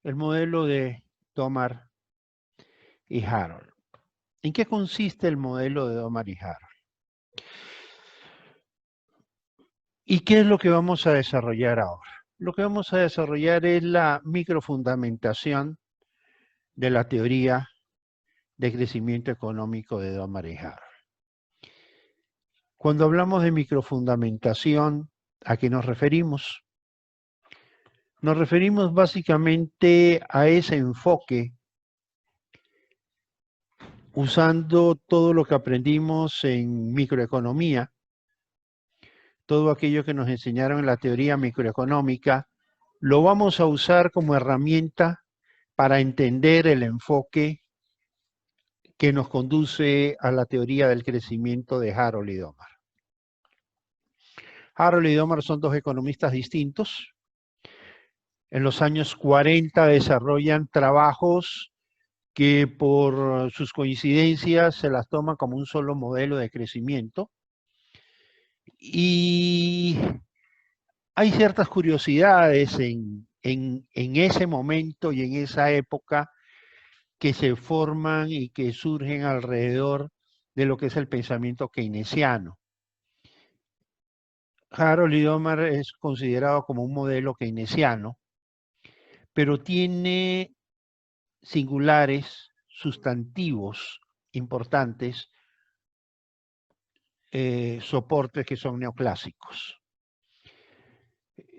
el modelo de Domar y Harold. ¿En qué consiste el modelo de Domar y Harold? ¿Y qué es lo que vamos a desarrollar ahora? Lo que vamos a desarrollar es la microfundamentación de la teoría de crecimiento económico de Domar y Harold. Cuando hablamos de microfundamentación, ¿a qué nos referimos? Nos referimos básicamente a ese enfoque usando todo lo que aprendimos en microeconomía, todo aquello que nos enseñaron en la teoría microeconómica, lo vamos a usar como herramienta para entender el enfoque que nos conduce a la teoría del crecimiento de Harold y Domar. Harold y Domar son dos economistas distintos. En los años 40 desarrollan trabajos que por sus coincidencias se las toman como un solo modelo de crecimiento. Y hay ciertas curiosidades en ese momento y en esa época que se forman y que surgen alrededor de lo que es el pensamiento keynesiano. Harold y Domar es considerado como un modelo keynesiano, pero tiene singulares, sustantivos importantes, soportes que son neoclásicos.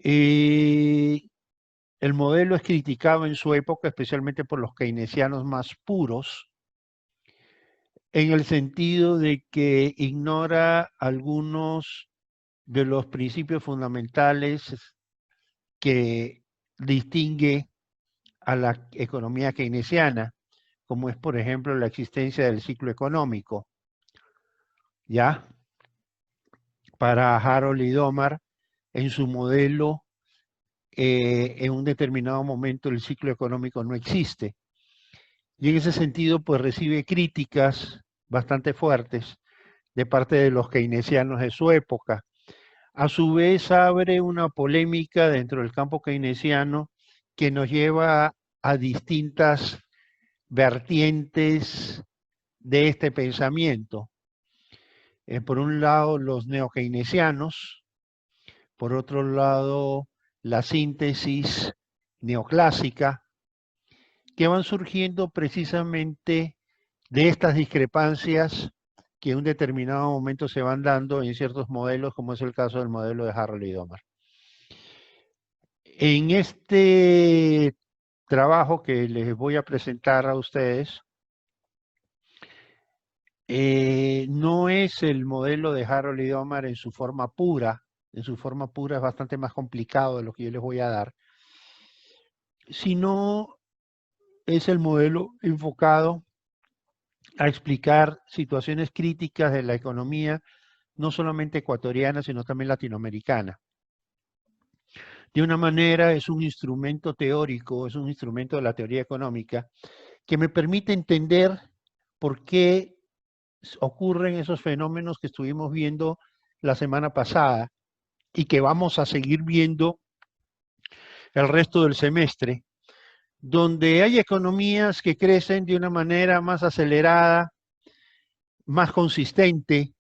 El modelo es criticado en su época, especialmente por los keynesianos más puros, en el sentido de que ignora algunos de los principios fundamentales que distingue a la economía keynesiana, como es, por ejemplo, la existencia del ciclo económico. ¿Ya? Para Harold y Domar, en su modelo, en un determinado momento el ciclo económico no existe. Y en ese sentido, pues recibe críticas bastante fuertes de parte de los keynesianos de su época. A su vez, abre una polémica dentro del campo keynesiano que nos lleva a distintas vertientes de este pensamiento. Por un lado, los neokeynesianos, por otro lado, la síntesis neoclásica, que van surgiendo precisamente de estas discrepancias que en un determinado momento se van dando en ciertos modelos, como es el caso del modelo de Harold y Domar. En este trabajo que les voy a presentar a ustedes, no es el modelo de Harold y Domar en su forma pura. En su forma pura es bastante más complicado de lo que yo les voy a dar, sino es el modelo enfocado a explicar situaciones críticas de la economía, no solamente ecuatoriana, sino también latinoamericana. De una manera es un instrumento teórico, es un instrumento de la teoría económica que me permite entender por qué ocurren esos fenómenos que estuvimos viendo la semana pasada y que vamos a seguir viendo el resto del semestre, donde hay economías que crecen de una manera más acelerada, más consistente,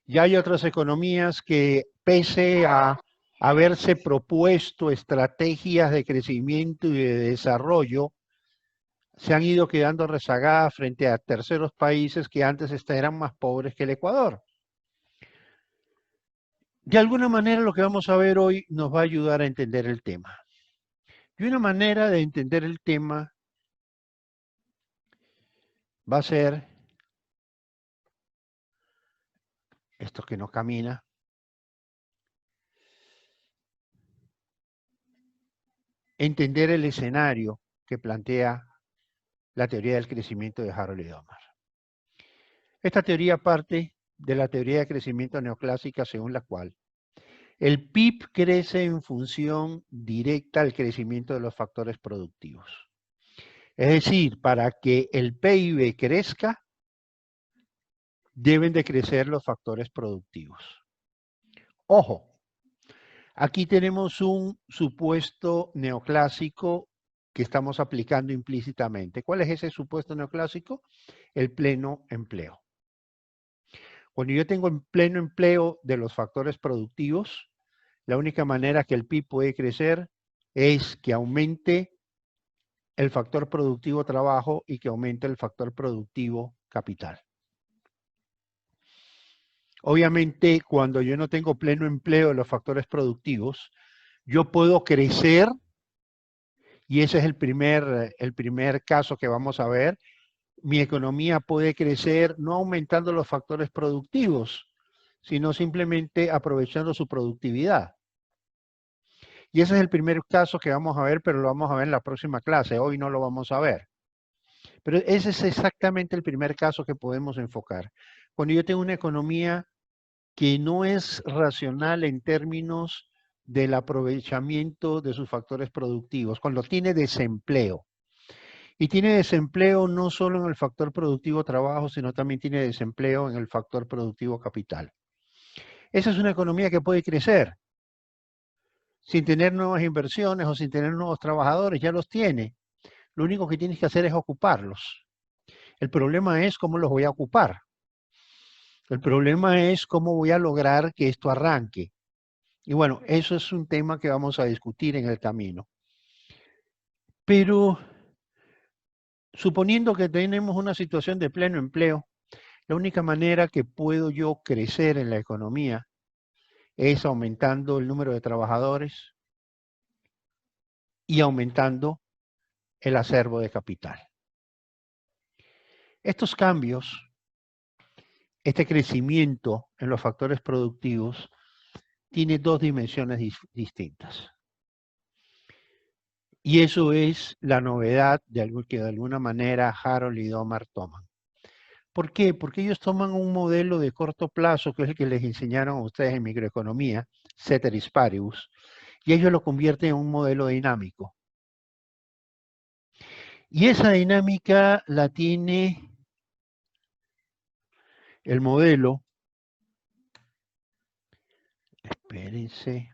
y hay otras economías que, pese a haberse propuesto estrategias de crecimiento y de desarrollo, se han ido quedando rezagadas frente a terceros países que antes eran más pobres que el Ecuador. De alguna manera lo que vamos a ver hoy nos va a ayudar a entender el tema. Y una manera de entender el tema va a ser esto que no camina. Entender el escenario que plantea la teoría del crecimiento de Harold y Domar. Esta teoría parte de la teoría de crecimiento neoclásica según la cual el PIB crece en función directa al crecimiento de los factores productivos. Es decir, para que el PIB crezca, deben de crecer los factores productivos. Ojo, aquí tenemos un supuesto neoclásico que estamos aplicando implícitamente. ¿Cuál es ese supuesto neoclásico? El pleno empleo. Cuando yo tengo el pleno empleo de los factores productivos, la única manera que el PIB puede crecer es que aumente el factor productivo trabajo y que aumente el factor productivo capital. Obviamente, cuando yo no tengo pleno empleo de los factores productivos, yo puedo crecer, y ese es el primer caso que vamos a ver. Mi economía puede crecer no aumentando los factores productivos, sino simplemente aprovechando su productividad. Y ese es el primer caso que vamos a ver, pero lo vamos a ver en la próxima clase. Hoy no lo vamos a ver. Pero ese es exactamente el primer caso que podemos enfocar. Cuando yo tengo una economía que no es racional en términos del aprovechamiento de sus factores productivos, cuando tiene desempleo. Y tiene desempleo no solo en el factor productivo trabajo, sino también tiene desempleo en el factor productivo capital. Esa es una economía que puede crecer sin tener nuevas inversiones o sin tener nuevos trabajadores, ya los tiene. Lo único que tienes que hacer es ocuparlos. El problema es cómo los voy a ocupar. El problema es cómo voy a lograr que esto arranque. Y bueno, eso es un tema que vamos a discutir en el camino. Pero suponiendo que tenemos una situación de pleno empleo, la única manera que puedo yo crecer en la economía es aumentando el número de trabajadores y aumentando el acervo de capital. Estos cambios, este crecimiento en los factores productivos, tiene dos dimensiones distintas. Y eso es la novedad que de alguna manera Harold y Domar toman. ¿Por qué? Porque ellos toman un modelo de corto plazo, que es el que les enseñaron a ustedes en microeconomía, ceteris paribus, y ellos lo convierten en un modelo dinámico. Y esa dinámica la tiene el modelo, espérense,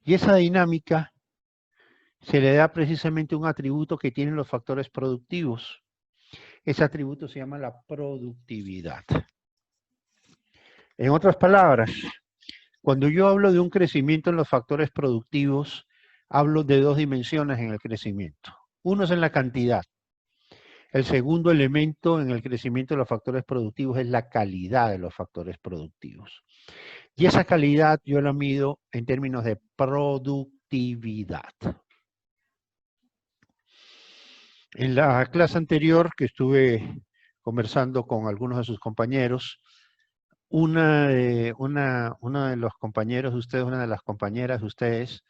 y esa dinámica se le da precisamente un atributo que tienen los factores productivos. Ese atributo se llama la productividad. En otras palabras, cuando yo hablo de un crecimiento en los factores productivos, hablo de dos dimensiones en el crecimiento. Uno es en la cantidad. El segundo elemento en el crecimiento de los factores productivos es la calidad de los factores productivos. Y esa calidad yo la mido en términos de productividad. En la clase anterior que estuve conversando con algunos de sus compañeros, una de los compañeros de ustedes, una de las compañeras de ustedes,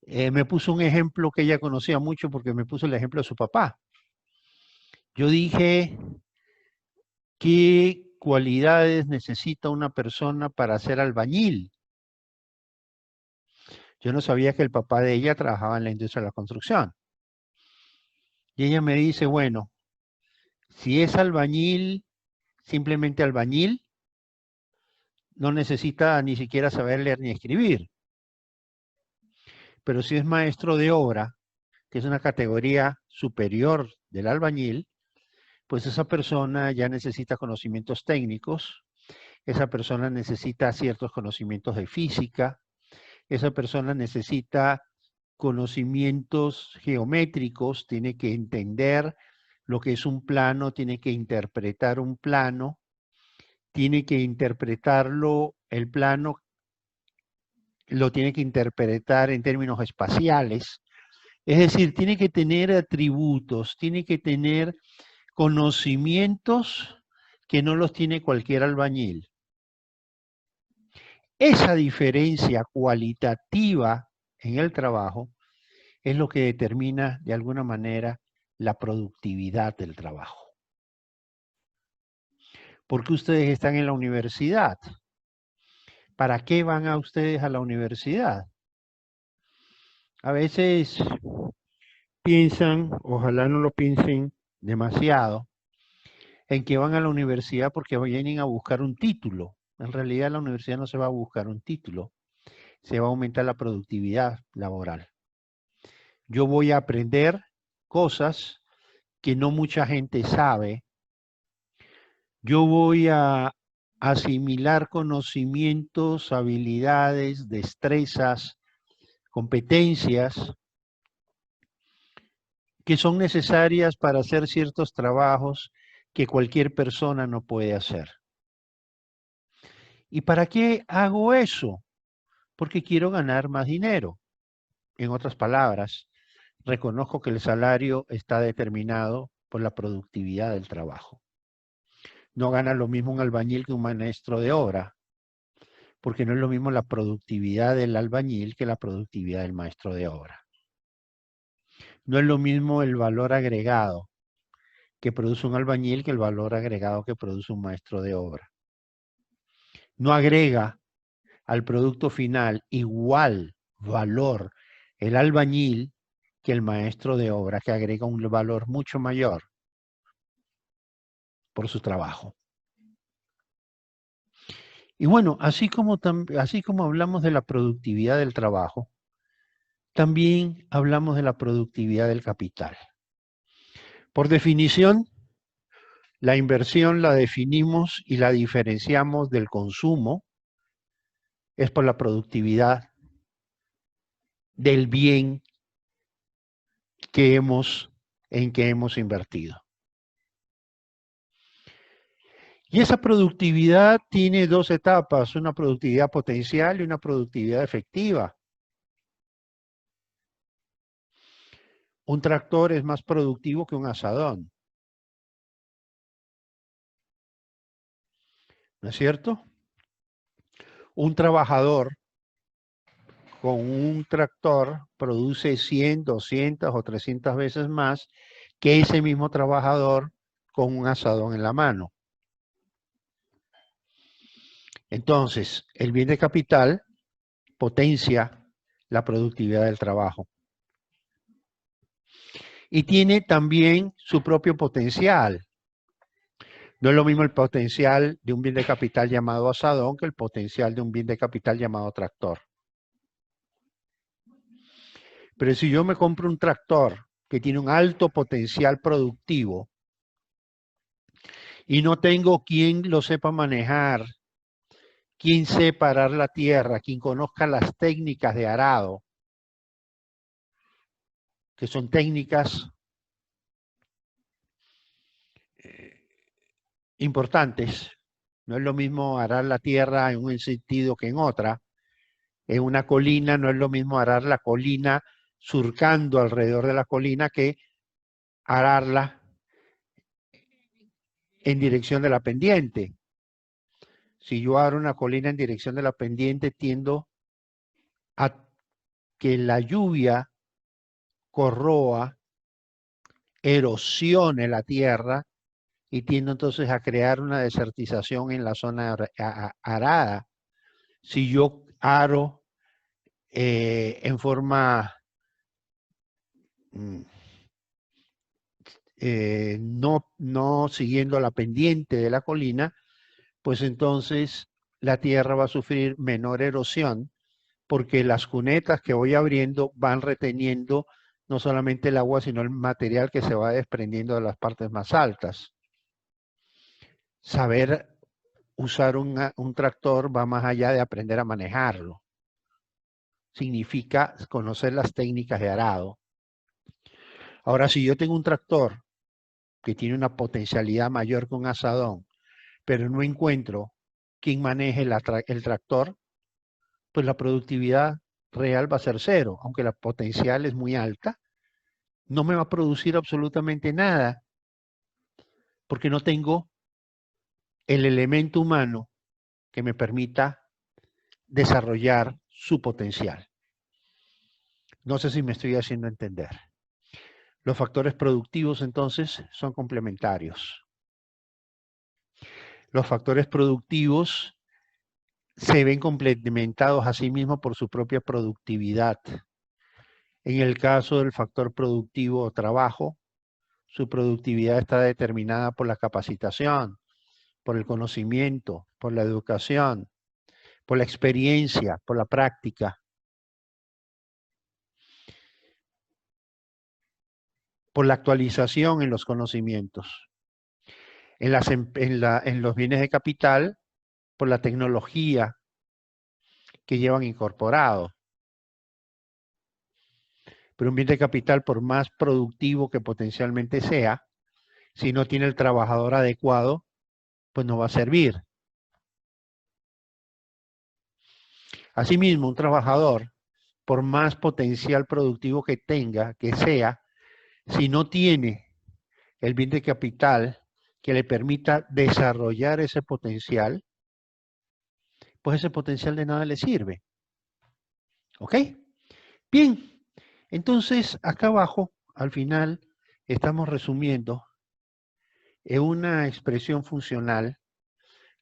me puso un ejemplo que ella conocía mucho porque me puso el ejemplo de su papá. Yo dije, ¿qué cualidades necesita una persona para ser albañil? Yo no sabía que el papá de ella trabajaba en la industria de la construcción. Y ella me dice, bueno, si es albañil, simplemente albañil, no necesita ni siquiera saber leer ni escribir. Pero si es maestro de obra, que es una categoría superior del albañil, pues esa persona ya necesita conocimientos técnicos, esa persona necesita ciertos conocimientos de física, esa persona necesita conocimientos geométricos, tiene que entender lo que es un plano, tiene que interpretar un plano, tiene que interpretarlo, el plano lo tiene que interpretar en términos espaciales, es decir, tiene que tener atributos, tiene que tener conocimientos que no los tiene cualquier albañil. Esa diferencia cualitativa en el trabajo es lo que determina de alguna manera la productividad del trabajo. ¿Por qué ustedes están en la universidad? ¿Para qué van a ustedes a la universidad? A veces piensan, ojalá no lo piensen demasiado, en que van a la universidad porque vienen a buscar un título. En realidad la universidad no se va a buscar un título, se va a aumentar la productividad laboral. Yo voy a aprender cosas que no mucha gente sabe. Yo voy a asimilar conocimientos, habilidades, destrezas, competencias que son necesarias para hacer ciertos trabajos que cualquier persona no puede hacer. ¿Y para qué hago eso? Porque quiero ganar más dinero. En otras palabras, reconozco que el salario está determinado por la productividad del trabajo. No gana lo mismo un albañil que un maestro de obra, porque no es lo mismo la productividad del albañil que la productividad del maestro de obra. No es lo mismo el valor agregado que produce un albañil que el valor agregado que produce un maestro de obra. No agrega al producto final igual valor el albañil que el maestro de obra, que agrega un valor mucho mayor por su trabajo. Y bueno, así como hablamos de la productividad del trabajo, también hablamos de la productividad del capital. Por definición, la inversión la definimos y la diferenciamos del consumo, es por la productividad del bien en que hemos invertido. Y esa productividad tiene dos etapas, una productividad potencial y una productividad efectiva. Un tractor es más productivo que un asadón. ¿No es cierto? Un trabajador con un tractor produce 100, 200 o 300 veces más que ese mismo trabajador con un asadón en la mano. Entonces, el bien de capital potencia la productividad del trabajo. Y tiene también su propio potencial. No es lo mismo el potencial de un bien de capital llamado asadón que el potencial de un bien de capital llamado tractor. Pero si yo me compro un tractor que tiene un alto potencial productivo y no tengo quien lo sepa manejar, quien sepa arar la tierra, quien conozca las técnicas de arado, que son técnicas importantes, no es lo mismo arar la tierra en un sentido que en otra. En una colina no es lo mismo arar la colina surcando alrededor de la colina que ararla en dirección de la pendiente. Si yo aro una colina en dirección de la pendiente, tiendo a que la lluvia corroa, erosione la tierra y tiendo entonces a crear una desertización en la zona arada. Si yo aro en forma no siguiendo la pendiente de la colina, pues entonces la tierra va a sufrir menor erosión porque las cunetas que voy abriendo van reteniendo no solamente el agua, sino el material que se va desprendiendo de las partes más altas. Saber usar un tractor va más allá de aprender a manejarlo. Significa conocer las técnicas de arado. Ahora, si yo tengo un tractor que tiene una potencialidad mayor que un asadón, pero no encuentro quien maneje el tractor, pues la productividad real va a ser cero, aunque la potencial es muy alta, no me va a producir absolutamente nada, porque no tengo el elemento humano que me permita desarrollar su potencial. No sé si me estoy haciendo entender. Los factores productivos, entonces, son complementarios. Los factores productivos se ven complementados a sí mismos por su propia productividad. En el caso del factor productivo trabajo, su productividad está determinada por la capacitación, por el conocimiento, por la educación, por la experiencia, por la práctica, por la actualización en los conocimientos. En los bienes de capital, por la tecnología que llevan incorporado. Pero un bien de capital, por más productivo que potencialmente sea, si no tiene el trabajador adecuado, pues no va a servir. Asimismo, un trabajador, por más potencial productivo que tenga, que sea, si no tiene el bien de capital que le permita desarrollar ese potencial, pues ese potencial de nada le sirve. ¿Ok? Bien, entonces acá abajo, al final, estamos resumiendo en una expresión funcional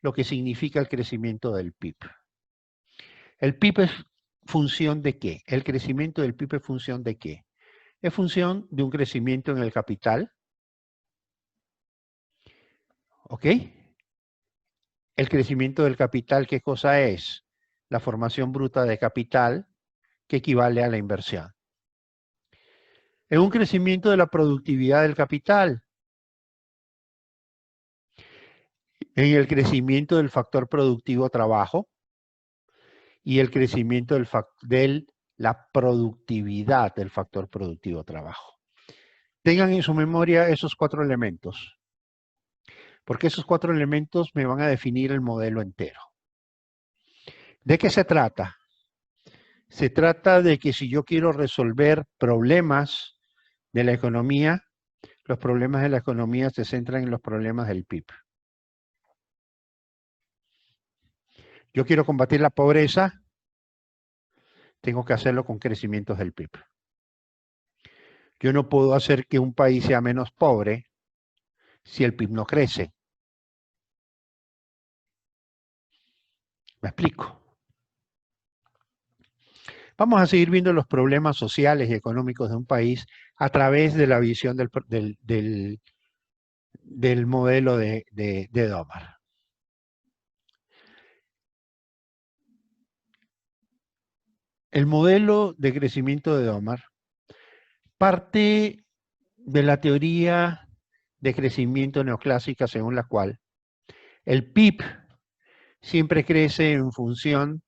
lo que significa el crecimiento del PIB. ¿El PIB es función de qué? El crecimiento del PIB es función de qué? Es función de un crecimiento en el capital. ¿Ok? El crecimiento del capital, ¿qué cosa es? La formación bruta de capital que equivale a la inversión. Es un crecimiento de la productividad del capital. En el crecimiento del factor productivo trabajo y el crecimiento de la productividad del factor productivo trabajo. Tengan en su memoria esos 4 elementos, porque esos 4 elementos me van a definir el modelo entero. ¿De qué se trata? Se trata de que si yo quiero resolver problemas de la economía, los problemas de la economía se centran en los problemas del PIB. Yo quiero combatir la pobreza, tengo que hacerlo con crecimientos del PIB. Yo no puedo hacer que un país sea menos pobre si el PIB no crece. ¿Me explico? Vamos a seguir viendo los problemas sociales y económicos de un país a través de la visión del modelo de Domar. El modelo de crecimiento de Domar parte de la teoría de crecimiento neoclásica según la cual el PIB siempre crece en función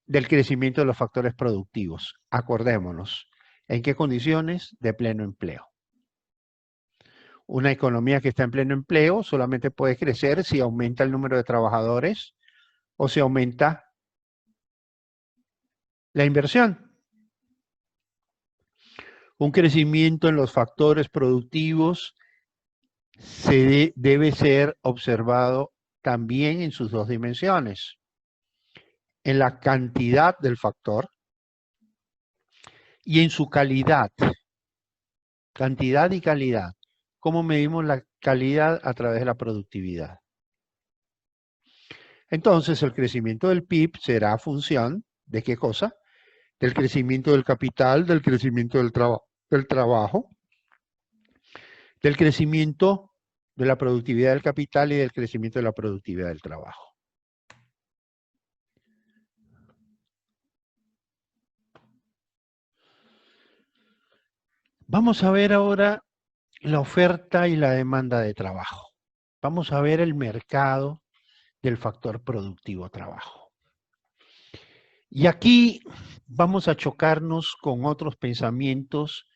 del crecimiento de los factores productivos. Acordémonos, ¿en qué condiciones? De pleno empleo. Una economía que está en pleno empleo solamente puede crecer si aumenta el número de trabajadores o si aumenta la inversión. Un crecimiento en los factores productivos debe ser observado también en sus 2 dimensiones. En la cantidad del factor y en su calidad. Cantidad y calidad. ¿Cómo medimos la calidad? A través de la productividad. Entonces, el crecimiento del PIB será función de ¿qué cosa? Del crecimiento del capital, del crecimiento del trabajo, del crecimiento de la productividad del capital y del crecimiento de la productividad del trabajo. Vamos a ver ahora la oferta y la demanda de trabajo. Vamos a ver el mercado del factor productivo trabajo. Y aquí vamos a chocarnos con otros pensamientos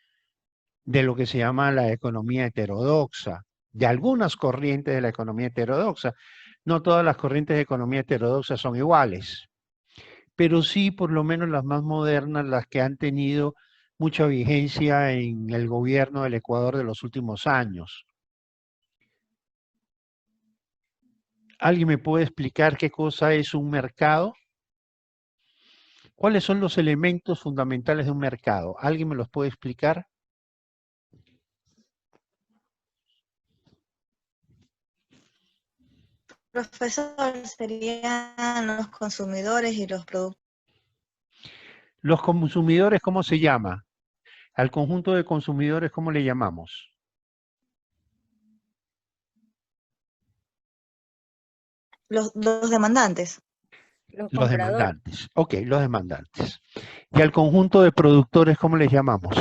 de lo que se llama la economía heterodoxa, de algunas corrientes de la economía heterodoxa. No todas las corrientes de economía heterodoxa son iguales, pero sí por lo menos las más modernas, las que han tenido mucha vigencia en el gobierno del Ecuador de los últimos años. ¿Alguien me puede explicar qué cosa es un mercado? ¿Cuáles son los elementos fundamentales de un mercado? ¿Alguien me los puede explicar? Profesor, serían los consumidores y los productos. Los consumidores, ¿cómo se llama? Al conjunto de consumidores, ¿cómo le llamamos? Los demandantes. Los Los compradores. demandantes. Ok, los demandantes. Y al conjunto de productores, ¿cómo les llamamos?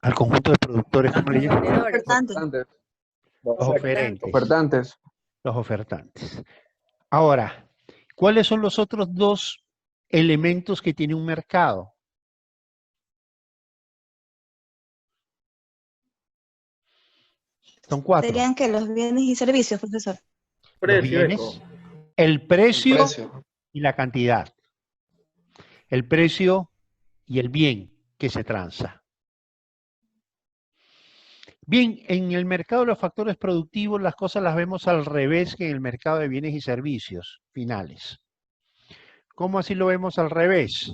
Al conjunto de productores, ¿cómo le Los llamamos? vendedores. Ofertantes. Ofertantes. Los oferentes. Ofertantes. Los ofertantes. Ahora, ¿cuáles son los otros dos elementos que tiene un mercado? Son cuatro. Serían que los bienes y servicios, profesor. Los Precio, bienes, Eco. el El precio precio. y la cantidad. El precio y el bien que se transa. Bien, en el mercado de los factores productivos las cosas las vemos al revés que en el mercado de bienes y servicios finales. ¿Cómo así lo vemos al revés?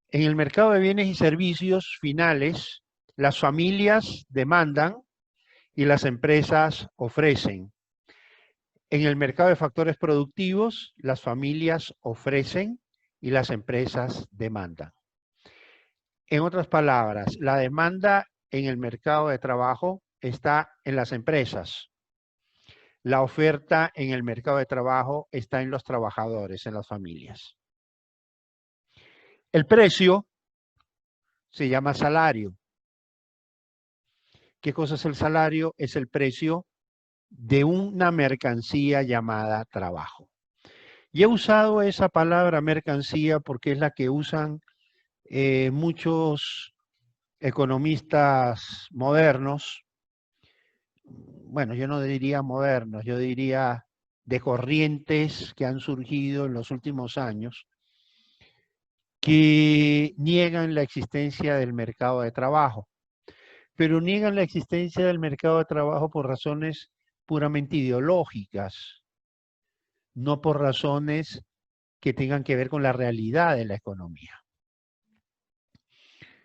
En el mercado de bienes y servicios finales, las familias demandan y las empresas ofrecen. En el mercado de factores productivos, las familias ofrecen y las empresas demandan. En otras palabras, la demanda en el mercado de trabajo está en las empresas. La oferta en el mercado de trabajo está en los trabajadores, en las familias. El precio se llama salario. ¿Qué cosa es el salario? Es el precio de una mercancía llamada trabajo. Y he usado esa palabra mercancía porque es la que usan muchos economistas modernos. Bueno, yo no diría modernos, yo diría de corrientes que han surgido en los últimos años, que niegan la existencia del mercado de trabajo, pero niegan la existencia del mercado de trabajo por razones puramente ideológicas, no por razones que tengan que ver con la realidad de la economía.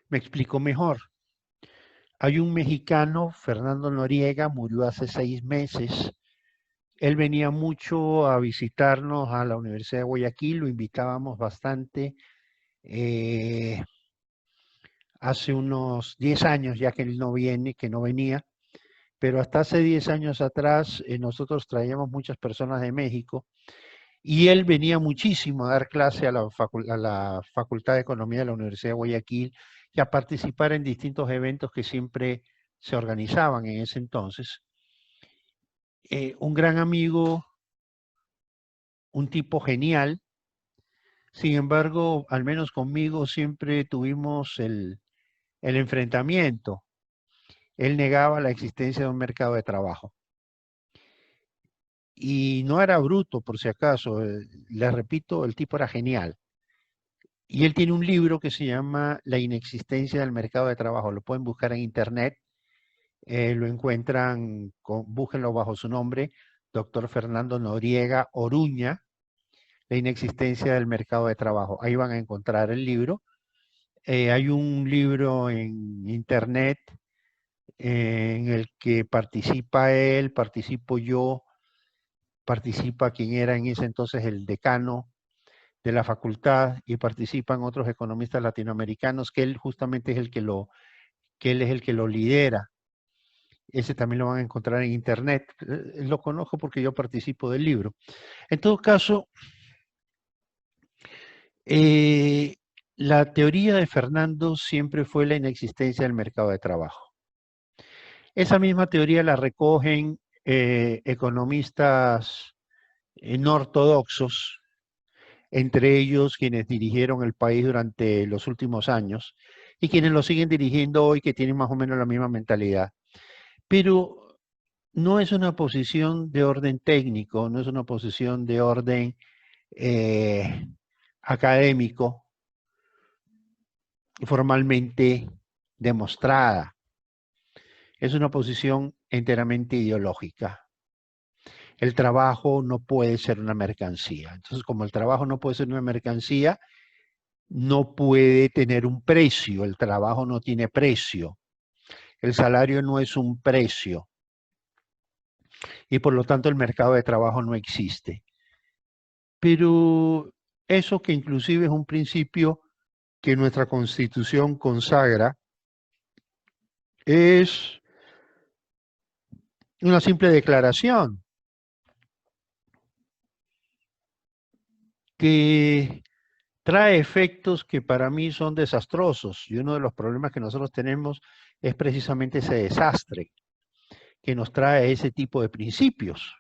Me explico mejor. Hay un mexicano, Fernando Noriega, murió hace 6 meses. Él venía mucho a visitarnos a la Universidad de Guayaquil, lo invitábamos bastante. Hace unos 10 años ya que él no viene, que no venía, pero hasta hace 10 años atrás nosotros traíamos muchas personas de México y él venía muchísimo a dar clase a la Facultad de Economía de la Universidad de Guayaquil y a participar en distintos eventos que siempre se organizaban en ese entonces. Un gran amigo, un tipo genial. Sin embargo, al menos conmigo siempre tuvimos el enfrentamiento. Él negaba la existencia de un mercado de trabajo. Y no era bruto, por si acaso. Les repito, el tipo era genial. Y él tiene un libro que se llama La inexistencia del mercado de trabajo. Lo pueden buscar en internet. Lo encuentran, búsquenlo bajo su nombre, doctor Fernando Noriega Oruña, La inexistencia del mercado de trabajo. Ahí van a encontrar el libro. Hay un libro en internet en el que participa él, participo yo, participa quien era en ese entonces el decano de la facultad y participan otros economistas latinoamericanos que él justamente es el que él es el que lo lidera. Ese también lo van a encontrar en internet. Lo conozco porque yo participo del libro. En todo caso, la teoría de Fernando siempre fue la inexistencia del mercado de trabajo. Esa misma teoría la recogen economistas no ortodoxos, entre ellos quienes dirigieron el país durante los últimos años y quienes lo siguen dirigiendo hoy, que tienen más o menos la misma mentalidad. Pero no es una posición de orden técnico, no es una posición de orden académico formalmente demostrada. Es una posición enteramente ideológica. El trabajo no puede ser una mercancía. Entonces, como el trabajo no puede ser una mercancía, no puede tener un precio. El trabajo no tiene precio. El salario no es un precio. Y por lo tanto, el mercado de trabajo no existe. Pero eso que inclusive es un principio que nuestra Constitución consagra, es una simple declaración que trae efectos que para mí son desastrosos. Y uno de los problemas que nosotros tenemos es precisamente ese desastre que nos trae ese tipo de principios.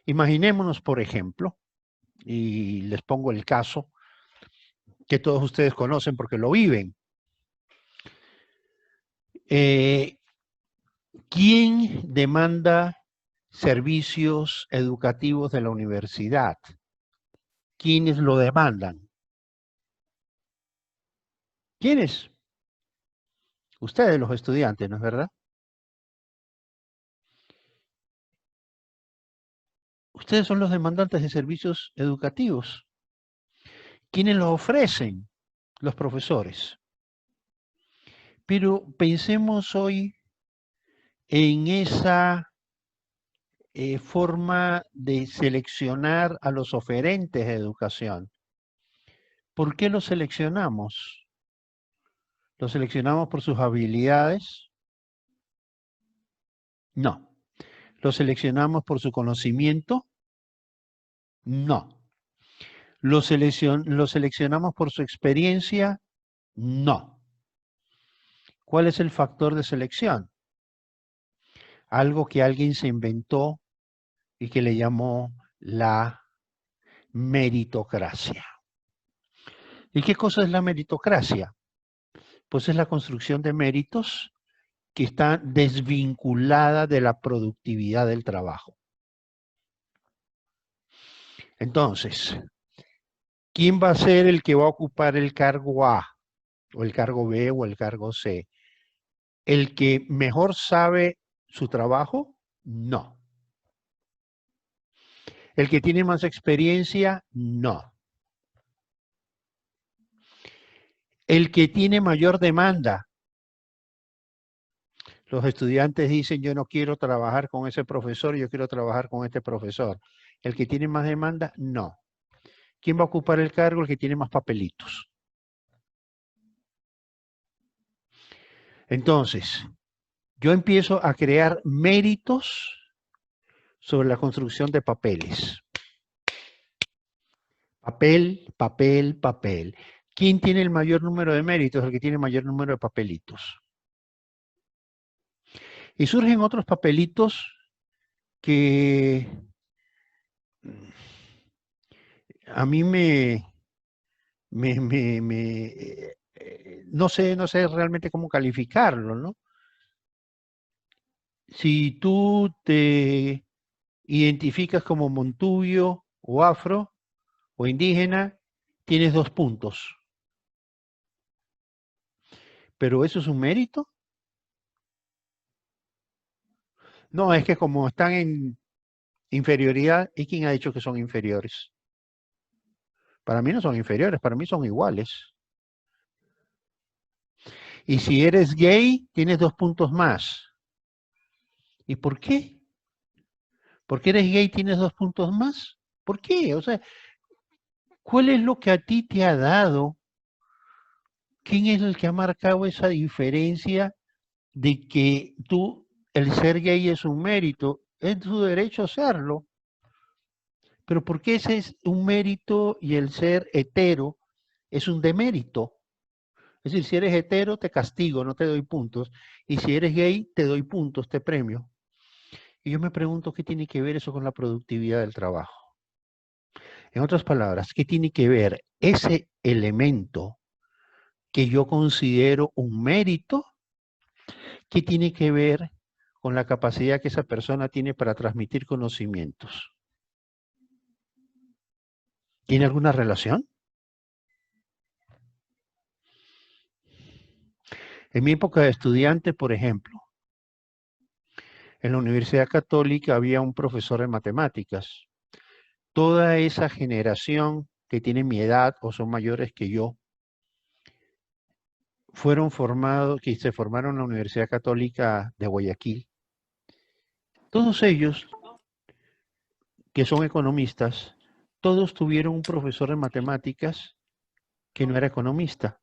Imaginémonos, por ejemplo, y les pongo el caso que todos ustedes conocen porque lo viven. ¿Quién demanda servicios educativos de la universidad? ¿Quiénes lo demandan? ¿Quiénes? Ustedes, los estudiantes, ¿no es verdad? Ustedes son los demandantes de servicios educativos. ¿Quiénes los ofrecen? Los profesores. Pero pensemos hoy en esa forma de seleccionar a los oferentes de educación. ¿Por qué los seleccionamos? ¿Los seleccionamos por sus habilidades? No. ¿Los seleccionamos por su conocimiento? No. ¿Los seleccionamos por su experiencia? No. ¿Cuál es el factor de selección? Algo que alguien se inventó y que le llamó la meritocracia. ¿Y qué cosa es la meritocracia? Pues es la construcción de méritos que está desvinculada de la productividad del trabajo. Entonces, ¿quién va a ser el que va a ocupar el cargo A, o el cargo B, o el cargo C? ¿El que mejor sabe su trabajo? No. ¿El que tiene más experiencia? No. ¿El que tiene mayor demanda? Los estudiantes dicen, yo no quiero trabajar con ese profesor, yo quiero trabajar con este profesor. ¿El que tiene más demanda? No. ¿Quién va a ocupar el cargo? El que tiene más papelitos. Entonces, yo empiezo a crear méritos sobre la construcción de papeles. Papel, papel, papel. ¿Quién tiene el mayor número de méritos? El que tiene el mayor número de papelitos. Y surgen otros papelitos que a mí no sé realmente cómo calificarlo, ¿no? Si tú te identificas como montubio o afro o indígena, tienes 2 puntos. ¿Pero eso es un mérito? No, es que como están en inferioridad, ¿y quién ha dicho que son inferiores? Para mí no son inferiores, para mí son iguales. Y si eres gay, tienes 2 puntos más. ¿Y por qué? ¿Porque eres gay tienes 2 puntos más? ¿Por qué? O sea, ¿cuál es lo que a ti te ha dado? ¿Quién es el que ha marcado esa diferencia de que tú, el ser gay es un mérito? Es tu derecho a serlo. Pero ¿por qué ese es un mérito y el ser hetero es un demérito? Es decir, si eres hetero te castigo, no te doy puntos. Y si eres gay te doy puntos, te premio. Y yo me pregunto qué tiene que ver eso con la productividad del trabajo. En otras palabras, ¿qué tiene que ver ese elemento que yo considero un mérito? ¿Qué tiene que ver con la capacidad que esa persona tiene para transmitir conocimientos? ¿Tiene alguna relación? En mi época de estudiante, por ejemplo, en la Universidad Católica había un profesor de matemáticas. Toda esa generación que tiene mi edad o son mayores que yo, fueron formados, que se formaron en la Universidad Católica de Guayaquil. Todos ellos que son economistas, todos tuvieron un profesor de matemáticas que no era economista,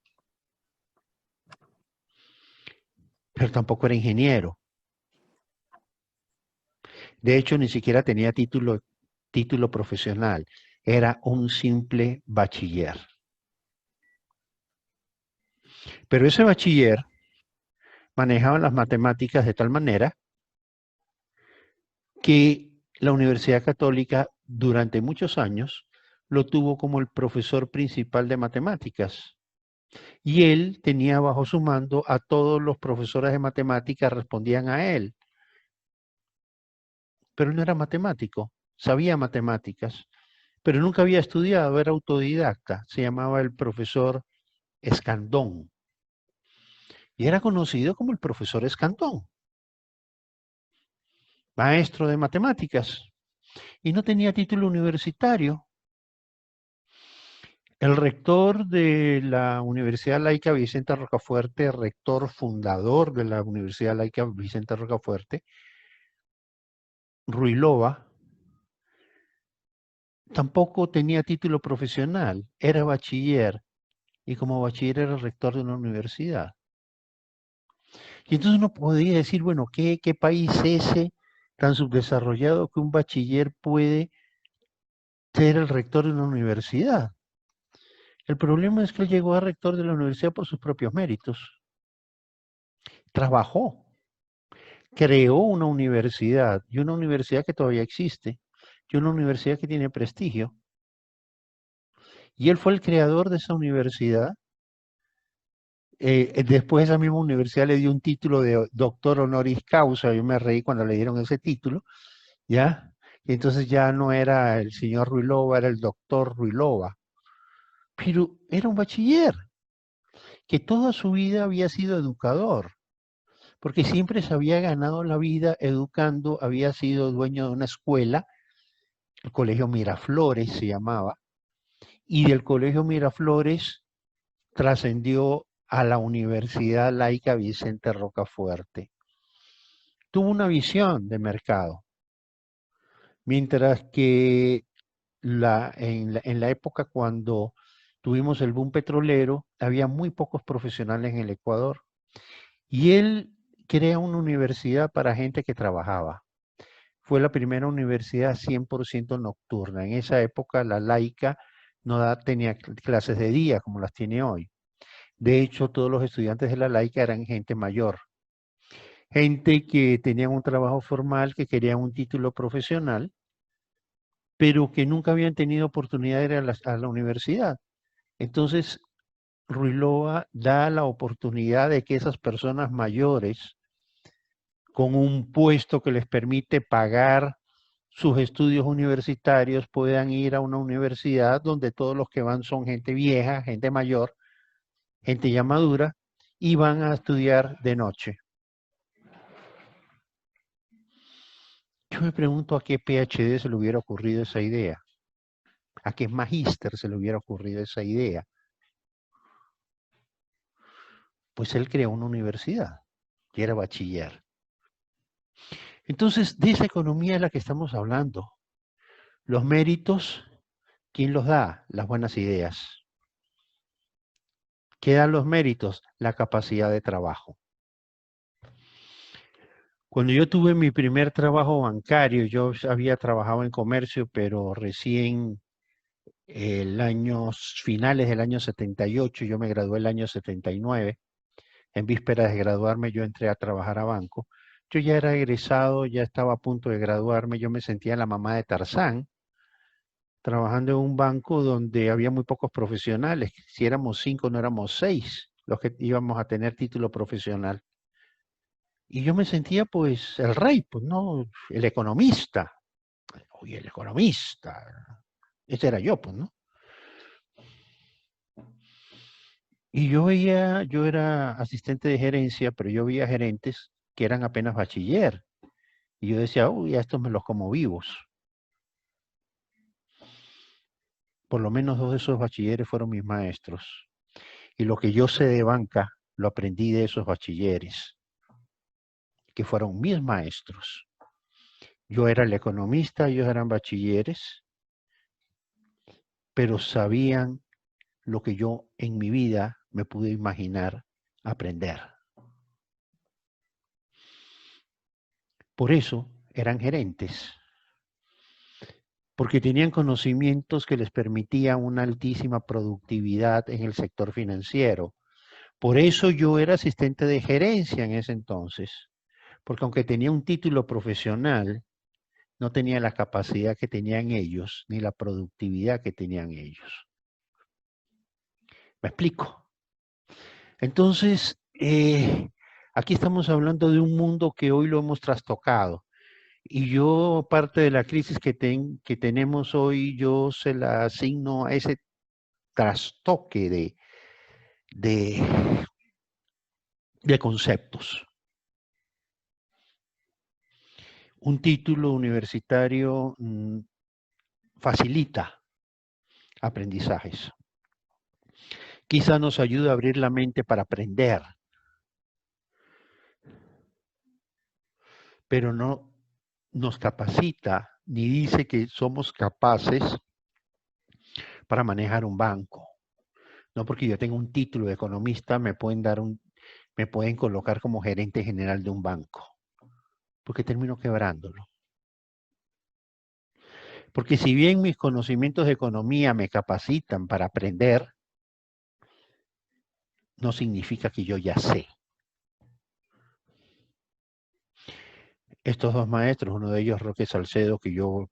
pero tampoco era ingeniero. De hecho, ni siquiera tenía título profesional. Era un simple bachiller. Pero ese bachiller manejaba las matemáticas de tal manera que la Universidad Católica durante muchos años lo tuvo como el profesor principal de matemáticas. Y él tenía bajo su mando a todos los profesores de matemáticas, respondían a él. Pero él no era matemático, sabía matemáticas, pero nunca había estudiado, era autodidacta. Se llamaba el profesor Escandón. Y era conocido como el profesor Escandón, maestro de matemáticas. Y no tenía título universitario. El rector de la Universidad Laica Vicente Rocafuerte, rector fundador de la Universidad Laica Vicente Rocafuerte, Ruilova, tampoco tenía título profesional, era bachiller, y como bachiller era rector de una universidad. Y entonces uno podría decir, bueno, ¿qué país es ese tan subdesarrollado que un bachiller puede ser el rector de una universidad? El problema es que él llegó a rector de la universidad por sus propios méritos. Trabajó, creó una universidad, y una universidad que todavía existe, y una universidad que tiene prestigio. Y él fue el creador de esa universidad. Después esa misma universidad le dio un título de doctor honoris causa. Yo me reí cuando le dieron ese título, ¿ya? Y entonces ya no era el señor Ruilova, era el doctor Ruilova. Pero era un bachiller que toda su vida había sido educador, porque siempre se había ganado la vida educando, había sido dueño de una escuela, el Colegio Miraflores se llamaba, y del Colegio Miraflores trascendió a la Universidad Laica Vicente Rocafuerte. Tuvo una visión de mercado, mientras que en la época cuando tuvimos el boom petrolero, había muy pocos profesionales en el Ecuador. Y él crea una universidad para gente que trabajaba. Fue la primera universidad 100% nocturna. En esa época la laica no tenía clases de día como las tiene hoy. De hecho, todos los estudiantes de la laica eran gente mayor. Gente que tenía un trabajo formal, que querían un título profesional, pero que nunca habían tenido oportunidad de ir a la universidad. Entonces, Ruilova da la oportunidad de que esas personas mayores, con un puesto que les permite pagar sus estudios universitarios, puedan ir a una universidad donde todos los que van son gente vieja, gente mayor, gente ya madura, y van a estudiar de noche. Yo me pregunto a qué PhD se le hubiera ocurrido esa idea, a qué magíster se le hubiera ocurrido esa idea. Pues él creó una universidad y era bachiller. Entonces, de esa economía es la que estamos hablando. Los méritos, ¿quién los da? Las buenas ideas. ¿Qué dan los méritos? La capacidad de trabajo. Cuando yo tuve mi primer trabajo bancario, yo había trabajado en comercio, pero recién finales del año 78, yo me gradué el año 79, en vísperas de graduarme yo entré a trabajar a banco. Yo ya era egresado, ya estaba a punto de graduarme, yo me sentía la mamá de Tarzán, trabajando en un banco donde había muy pocos profesionales. Si éramos 5, no éramos 6 los que íbamos a tener título profesional. Y yo me sentía pues el rey, pues no, el economista. Oye, el economista. Ese era yo, pues, ¿no? Y yo era asistente de gerencia, pero yo veía gerentes que eran apenas bachiller. Y yo decía, uy, a estos me los como vivos. Por lo menos 2 de esos bachilleres fueron mis maestros. Y lo que yo sé de banca, lo aprendí de esos bachilleres, que fueron mis maestros. Yo era el economista, ellos eran bachilleres, pero sabían lo que yo en mi vida me pude imaginar aprender. Por eso eran gerentes, porque tenían conocimientos que les permitían una altísima productividad en el sector financiero. Por eso yo era asistente de gerencia en ese entonces, porque aunque tenía un título profesional, no tenía la capacidad que tenían ellos, ni la productividad que tenían ellos. ¿Me explico? Entonces, aquí estamos hablando de un mundo que hoy lo hemos trastocado. Y yo, parte de la crisis que tenemos hoy, yo se la asigno a ese trastoque de conceptos. Un título universitario facilita aprendizajes. Quizá nos ayude a abrir la mente para aprender, pero no nos capacita ni dice que somos capaces para manejar un banco. No porque yo tenga un título de economista me pueden colocar como gerente general de un banco, porque termino quebrándolo. Porque si bien mis conocimientos de economía me capacitan para aprender, no significa que yo ya sé. Estos dos maestros, uno de ellos Roque Salcedo,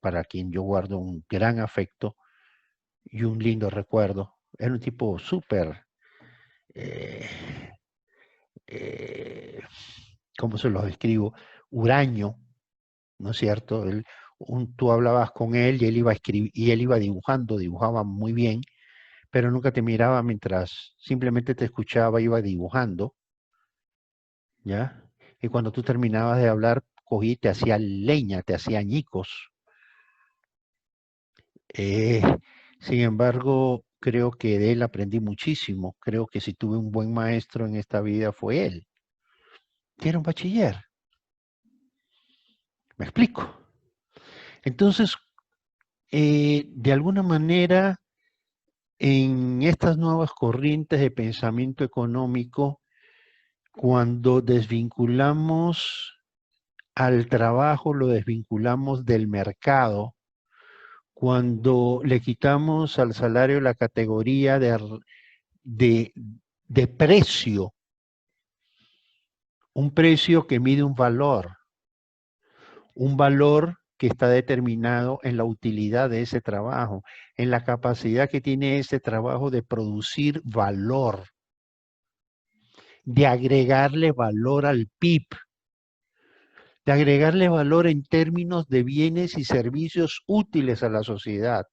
para quien yo guardo un gran afecto y un lindo recuerdo, era un tipo súper, ¿cómo se los describo? Huraño, ¿no es cierto? Tú hablabas con él y él iba y él iba dibujando, dibujaba muy bien, pero nunca te miraba mientras simplemente te escuchaba, iba dibujando, ¿ya? Y cuando tú terminabas de hablar, cogí y te hacía leña, te hacía añicos. Eh, Sin embargo, creo que de él aprendí muchísimo. Creo que si tuve un buen maestro en esta vida fue él, que era un bachiller. ¿Me explico? Entonces, de alguna manera, en estas nuevas corrientes de pensamiento económico, cuando desvinculamos al trabajo, lo desvinculamos del mercado, cuando le quitamos al salario la categoría de, de precio, un precio que mide un valor que está determinado en la utilidad de ese trabajo, en la capacidad que tiene ese trabajo de producir valor, de agregarle valor al PIB, de agregarle valor en términos de bienes y servicios útiles a la sociedad,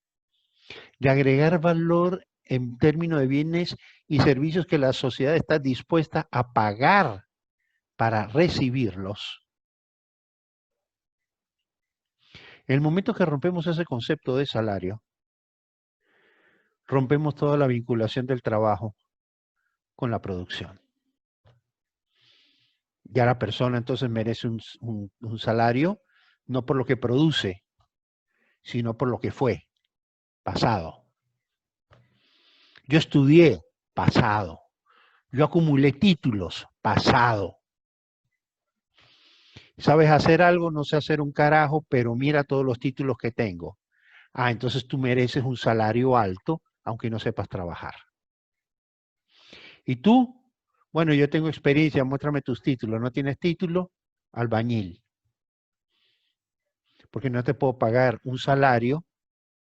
de agregar valor en términos de bienes y servicios que la sociedad está dispuesta a pagar para recibirlos. En el momento que rompemos ese concepto de salario, rompemos toda la vinculación del trabajo con la producción. Ya la persona entonces merece un salario, no por lo que produce, sino por lo que fue, pasado. Yo estudié, pasado. Yo acumulé títulos, pasado. ¿Sabes hacer algo? No sé hacer un carajo, pero mira todos los títulos que tengo. Ah, entonces tú mereces un salario alto, aunque no sepas trabajar. ¿Y tú? Bueno, yo tengo experiencia, muéstrame tus títulos. ¿No tienes título? Albañil. Porque no te puedo pagar un salario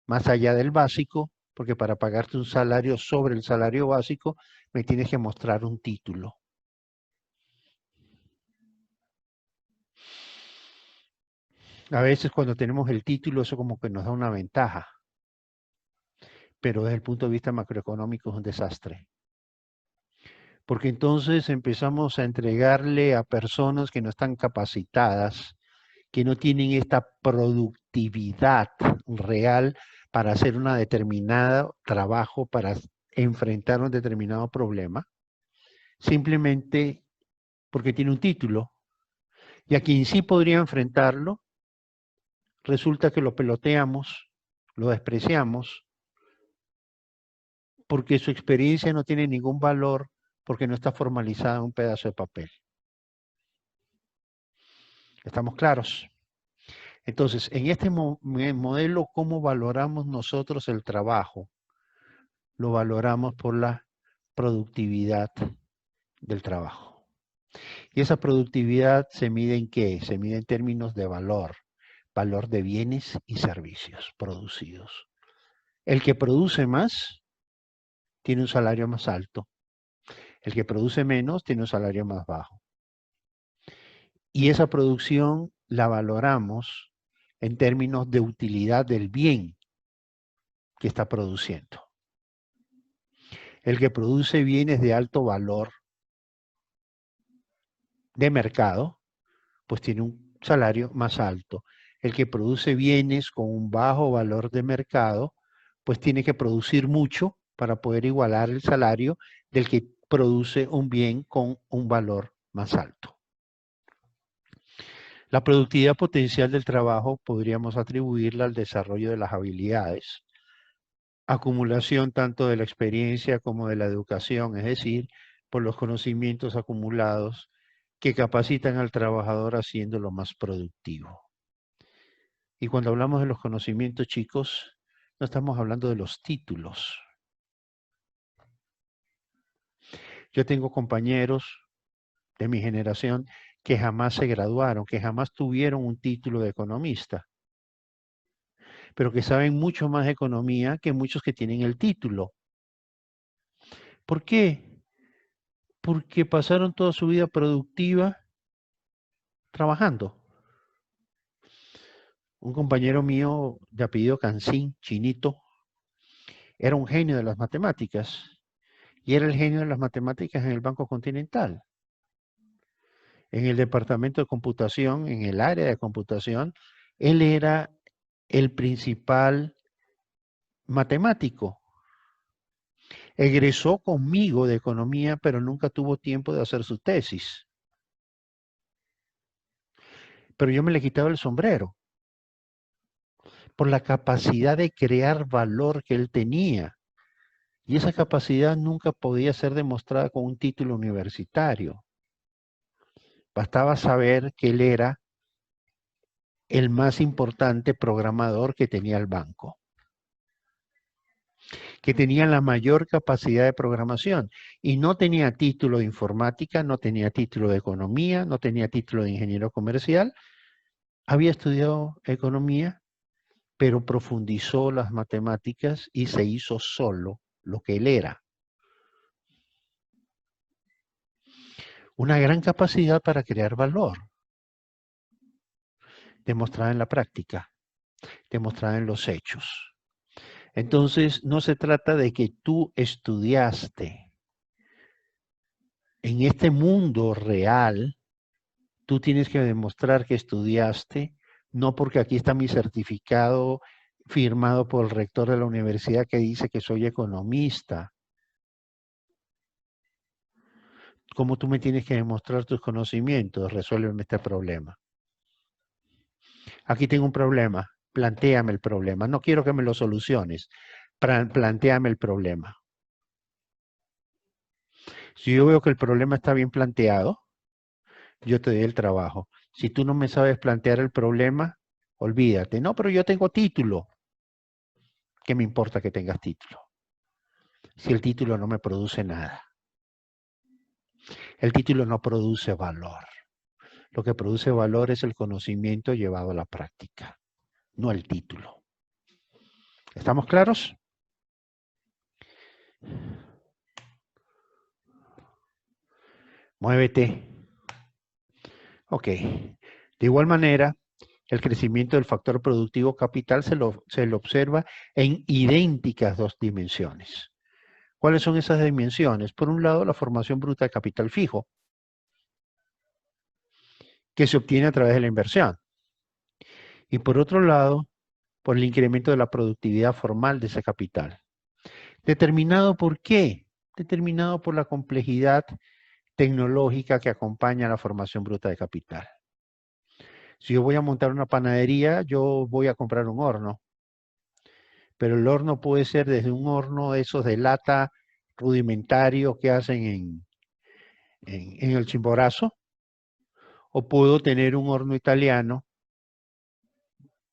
más allá del básico, porque para pagarte un salario sobre el salario básico, me tienes que mostrar un título. A veces cuando tenemos el título, eso como que nos da una ventaja, pero desde el punto de vista macroeconómico es un desastre. Porque entonces empezamos a entregarle a personas que no están capacitadas, que no tienen esta productividad real para hacer un determinado trabajo, para enfrentar un determinado problema, simplemente porque tiene un título. Y a quien sí podría enfrentarlo, resulta que lo peloteamos, lo despreciamos, porque su experiencia no tiene ningún valor, porque no está formalizada en un pedazo de papel. ¿Estamos claros? Entonces, en este modelo, ¿cómo valoramos nosotros el trabajo? Lo valoramos por la productividad del trabajo. Y esa productividad se mide en ¿qué? Se mide en términos de valor de bienes y servicios producidos. El que produce más tiene un salario más alto. El que produce menos tiene un salario más bajo. Y esa producción la valoramos en términos de utilidad del bien que está produciendo. El que produce bienes de alto valor de mercado, pues tiene un salario más alto. El que produce bienes con un bajo valor de mercado, pues tiene que producir mucho para poder igualar el salario del que produce un bien con un valor más alto. La productividad potencial del trabajo podríamos atribuirla al desarrollo de las habilidades, acumulación tanto de la experiencia como de la educación, es decir, por los conocimientos acumulados que capacitan al trabajador haciéndolo más productivo. Y cuando hablamos de los conocimientos, chicos, no estamos hablando de los títulos. Yo tengo compañeros de mi generación que jamás se graduaron, que jamás tuvieron un título de economista, pero que saben mucho más de economía que muchos que tienen el título. ¿Por qué? Porque pasaron toda su vida productiva trabajando. Un compañero mío de apellido Cancín, Chinito, era un genio de las matemáticas y era el genio de las matemáticas en el Banco Continental. En el departamento de computación, en el área de computación, él era el principal matemático. Egresó conmigo de economía, pero nunca tuvo tiempo de hacer su tesis. Pero yo me le quitaba el sombrero por la capacidad de crear valor que él tenía. Y esa capacidad nunca podía ser demostrada con un título universitario. Bastaba saber que él era el más importante programador que tenía el banco, que tenía la mayor capacidad de programación y no tenía título de informática, no tenía título de economía, no tenía título de ingeniero comercial. Había estudiado economía, pero profundizó las matemáticas y se hizo solo lo que él era. Una gran capacidad para crear valor, demostrada en la práctica, demostrada en los hechos. Entonces, no se trata de que tú estudiaste. En este mundo real, tú tienes que demostrar que estudiaste, no porque aquí está mi certificado firmado por el rector de la universidad que dice que soy economista. ¿Cómo tú me tienes que demostrar tus conocimientos? Resuélveme este problema. Aquí tengo un problema. Plantéame el problema. No quiero que me lo soluciones. Plantéame el problema. Si yo veo que el problema está bien planteado, yo te doy el trabajo. Si tú no me sabes plantear el problema, olvídate. No, pero yo tengo título. ¿Qué me importa que tengas título? Si el título no me produce nada. El título no produce valor. Lo que produce valor es el conocimiento llevado a la práctica, no el título. ¿Estamos claros? Muévete. Ok. De igual manera, el crecimiento del factor productivo capital se lo observa en idénticas dos dimensiones. ¿Cuáles son esas dimensiones? Por un lado, la formación bruta de capital fijo, que se obtiene a través de la inversión. Y por otro lado, por el incremento de la productividad formal de ese capital. ¿Determinado por qué? Determinado por la complejidad tecnológica que acompaña a la formación bruta de capital. Si yo voy a montar una panadería, yo voy a comprar un horno. Pero el horno puede ser desde un horno de esos de lata rudimentario que hacen en el Chimborazo, o puedo tener un horno italiano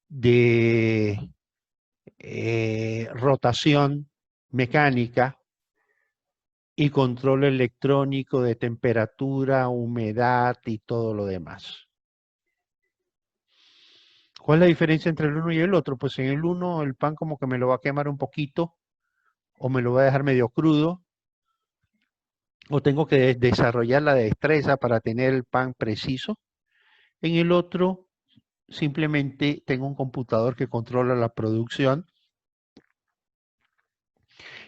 de rotación mecánica y control electrónico de temperatura, humedad y todo lo demás. ¿Cuál es la diferencia entre el uno y el otro? Pues en el uno el pan como que me lo va a quemar un poquito o me lo va a dejar medio crudo o tengo que desarrollar la destreza para tener el pan preciso. En el otro simplemente tengo un computador que controla la producción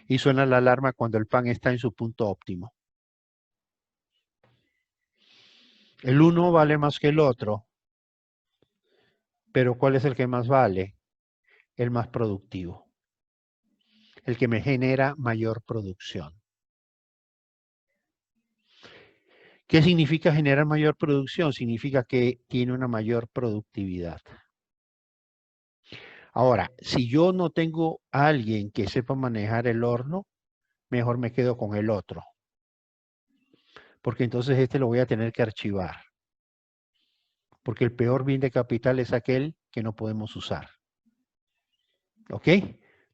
y suena la alarma cuando el pan está en su punto óptimo. El uno vale más que el otro, pero ¿cuál es el que más vale? El más productivo, el que me genera mayor producción. ¿Qué significa generar mayor producción? Significa que tiene una mayor productividad. Ahora, si yo no tengo a alguien que sepa manejar el horno, mejor me quedo con el otro. Porque entonces este lo voy a tener que archivar. Porque el peor bien de capital es aquel que no podemos usar. ¿Ok?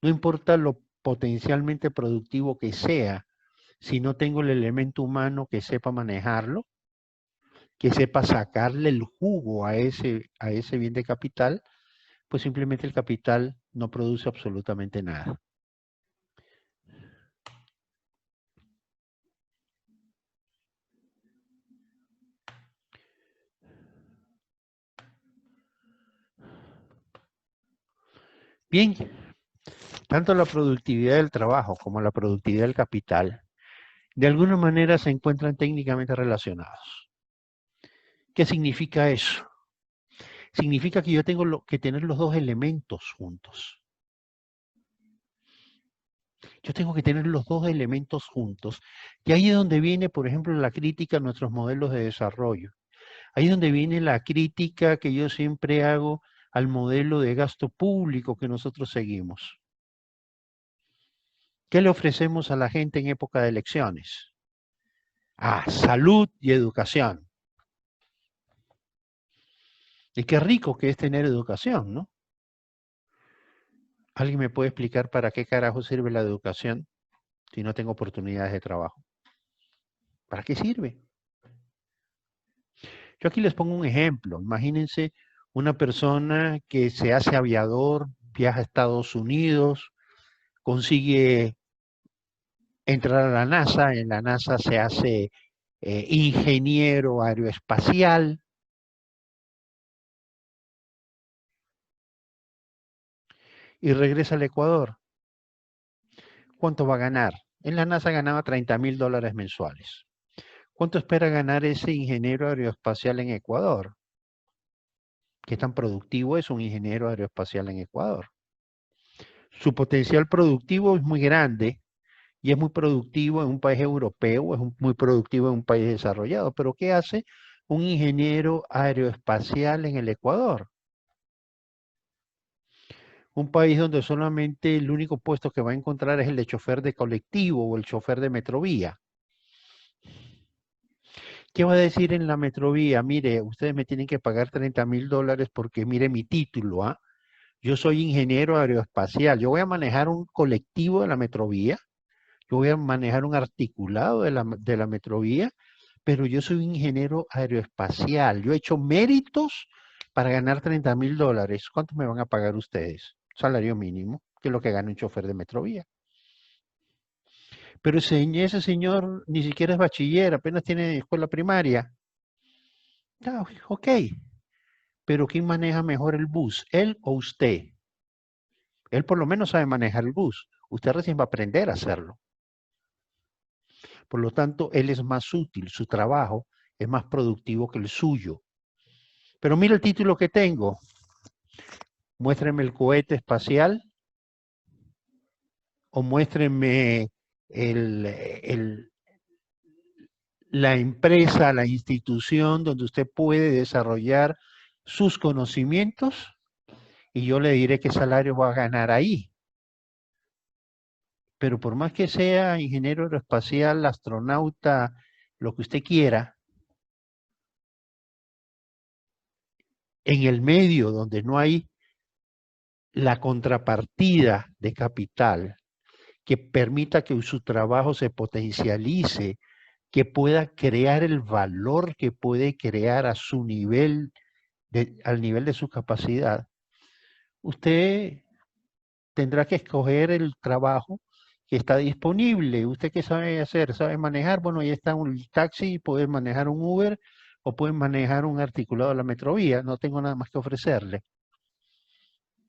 No importa lo potencialmente productivo que sea, si no tengo el elemento humano que sepa manejarlo, que sepa sacarle el jugo a ese bien de capital, pues simplemente el capital no produce absolutamente nada. Bien, tanto la productividad del trabajo como la productividad del capital, de alguna manera se encuentran técnicamente relacionados. ¿Qué significa eso? Significa que yo tengo que tener los dos elementos juntos. Yo tengo que tener los dos elementos juntos. Y ahí es donde viene, por ejemplo, la crítica a nuestros modelos de desarrollo. Ahí es donde viene la crítica que yo siempre hago al modelo de gasto público que nosotros seguimos. ¿Qué le ofrecemos a la gente en época de elecciones? Salud y educación. Y qué rico que es tener educación, ¿no? ¿Alguien me puede explicar para qué carajo sirve la educación si no tengo oportunidades de trabajo? ¿Para qué sirve? Yo aquí les pongo un ejemplo. Imagínense una persona que se hace aviador, viaja a Estados Unidos, consigue entrar a la NASA, en la NASA se hace ingeniero aeroespacial y regresa al Ecuador. ¿Cuánto va a ganar? En la NASA ganaba $30,000 mensuales. ¿Cuánto espera ganar ese ingeniero aeroespacial en Ecuador? ¿Qué tan productivo es un ingeniero aeroespacial en Ecuador? Su potencial productivo es muy grande y es muy productivo en un país europeo, es muy productivo en un país desarrollado. Pero ¿qué hace un ingeniero aeroespacial en el Ecuador? Un país donde solamente el único puesto que va a encontrar es el de chofer de colectivo o el chofer de metrovía. ¿Qué va a decir en la metrovía? Mire, ustedes me tienen que pagar $30,000 porque mire mi título, ¿ah? Yo soy ingeniero aeroespacial. Yo voy a manejar un colectivo de la metrovía. Yo voy a manejar un articulado de la metrovía, pero yo soy un ingeniero aeroespacial. Yo he hecho méritos para ganar $30,000. ¿Cuánto me van a pagar ustedes? Salario mínimo, que es lo que gana un chofer de metrovía. Pero ese señor ni siquiera es bachiller, apenas tiene escuela primaria. Ok, pero ¿quién maneja mejor el bus? ¿Él o usted? Él por lo menos sabe manejar el bus. Usted recién va a aprender a hacerlo. Por lo tanto, él es más útil, su trabajo es más productivo que el suyo. Pero mira el título que tengo. Muéstrenme el cohete espacial o muéstrenme la empresa, la institución donde usted puede desarrollar sus conocimientos y yo le diré qué salario va a ganar ahí. Pero por más que sea ingeniero aeroespacial, astronauta, lo que usted quiera, en el medio donde no hay la contrapartida de capital que permita que su trabajo se potencialice, que pueda crear el valor que puede crear a su nivel, al nivel de su capacidad, usted tendrá que escoger el trabajo que está disponible. ¿Usted qué sabe hacer? ¿Sabe manejar? Bueno, ahí está un taxi, puede manejar un Uber o puede manejar un articulado de la Metrovía. No tengo nada más que ofrecerle.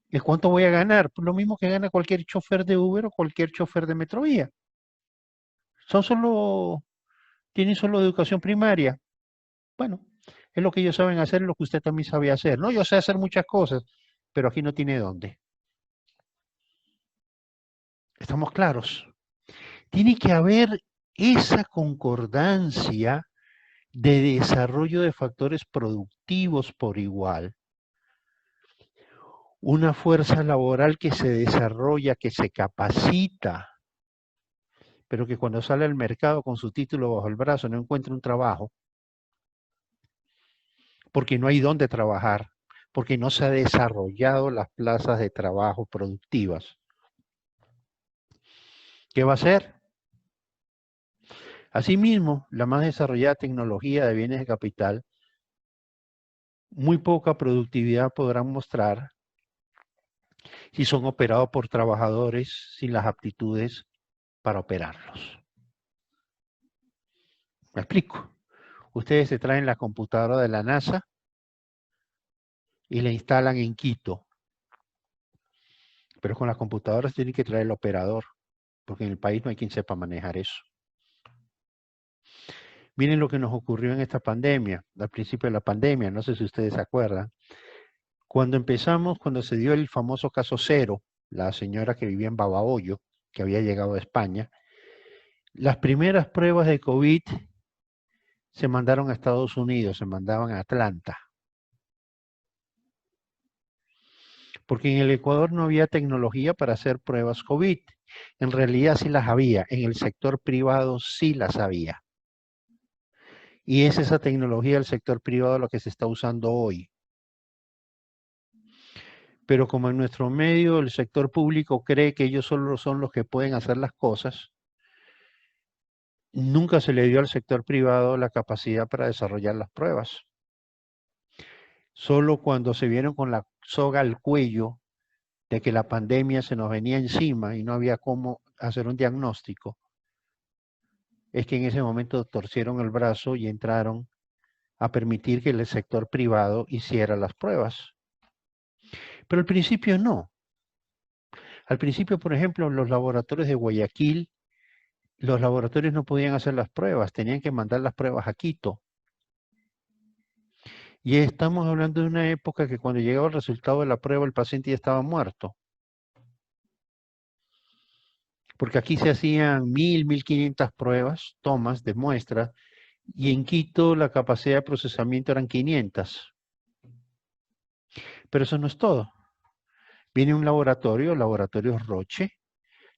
¿Y cuánto voy a ganar? Pues lo mismo que gana cualquier chofer de Uber o cualquier chofer de Metrovía. Tienen solo educación primaria. Bueno, es lo que ellos saben hacer, lo que usted también sabe hacer. No, yo sé hacer muchas cosas, pero aquí no tiene dónde. ¿Estamos claros? Tiene que haber esa concordancia de desarrollo de factores productivos por igual. Una fuerza laboral que se desarrolla, que se capacita, pero que cuando sale al mercado con su título bajo el brazo no encuentra un trabajo, porque no hay dónde trabajar, porque no se han desarrollado las plazas de trabajo productivas. ¿Qué va a hacer? Asimismo, la más desarrollada tecnología de bienes de capital, muy poca productividad podrán mostrar si son operados por trabajadores sin las aptitudes para operarlos. ¿Me explico? Ustedes se traen la computadora de la NASA y la instalan en Quito, pero con las computadoras tienen que traer el operador, porque en el país no hay quien sepa manejar eso. Miren lo que nos ocurrió en esta pandemia, al principio de la pandemia, no sé si ustedes se acuerdan. Cuando se dio el famoso caso Cero, la señora que vivía en Babahoyo, que había llegado a España, las primeras pruebas de COVID se mandaron a Estados Unidos, se mandaban a Atlanta. Porque en el Ecuador no había tecnología para hacer pruebas COVID. En realidad sí las había, en el sector privado sí las había. Y es esa tecnología del sector privado la que se está usando hoy. Pero como en nuestro medio el sector público cree que ellos solo son los que pueden hacer las cosas, nunca se le dio al sector privado la capacidad para desarrollar las pruebas. Solo cuando se vieron con la soga al cuello de que la pandemia se nos venía encima y no había cómo hacer un diagnóstico, es que en ese momento torcieron el brazo y entraron a permitir que el sector privado hiciera las pruebas. Pero al principio no. Al principio, por ejemplo, en los laboratorios de Guayaquil, los laboratorios no podían hacer las pruebas, tenían que mandar las pruebas a Quito. Y estamos hablando de una época que cuando llegaba el resultado de la prueba el paciente ya estaba muerto. Porque aquí se hacían 1.500 pruebas, tomas de muestras, y en Quito la capacidad de procesamiento eran 500. Pero eso no es todo. Viene un laboratorio, el laboratorio Roche,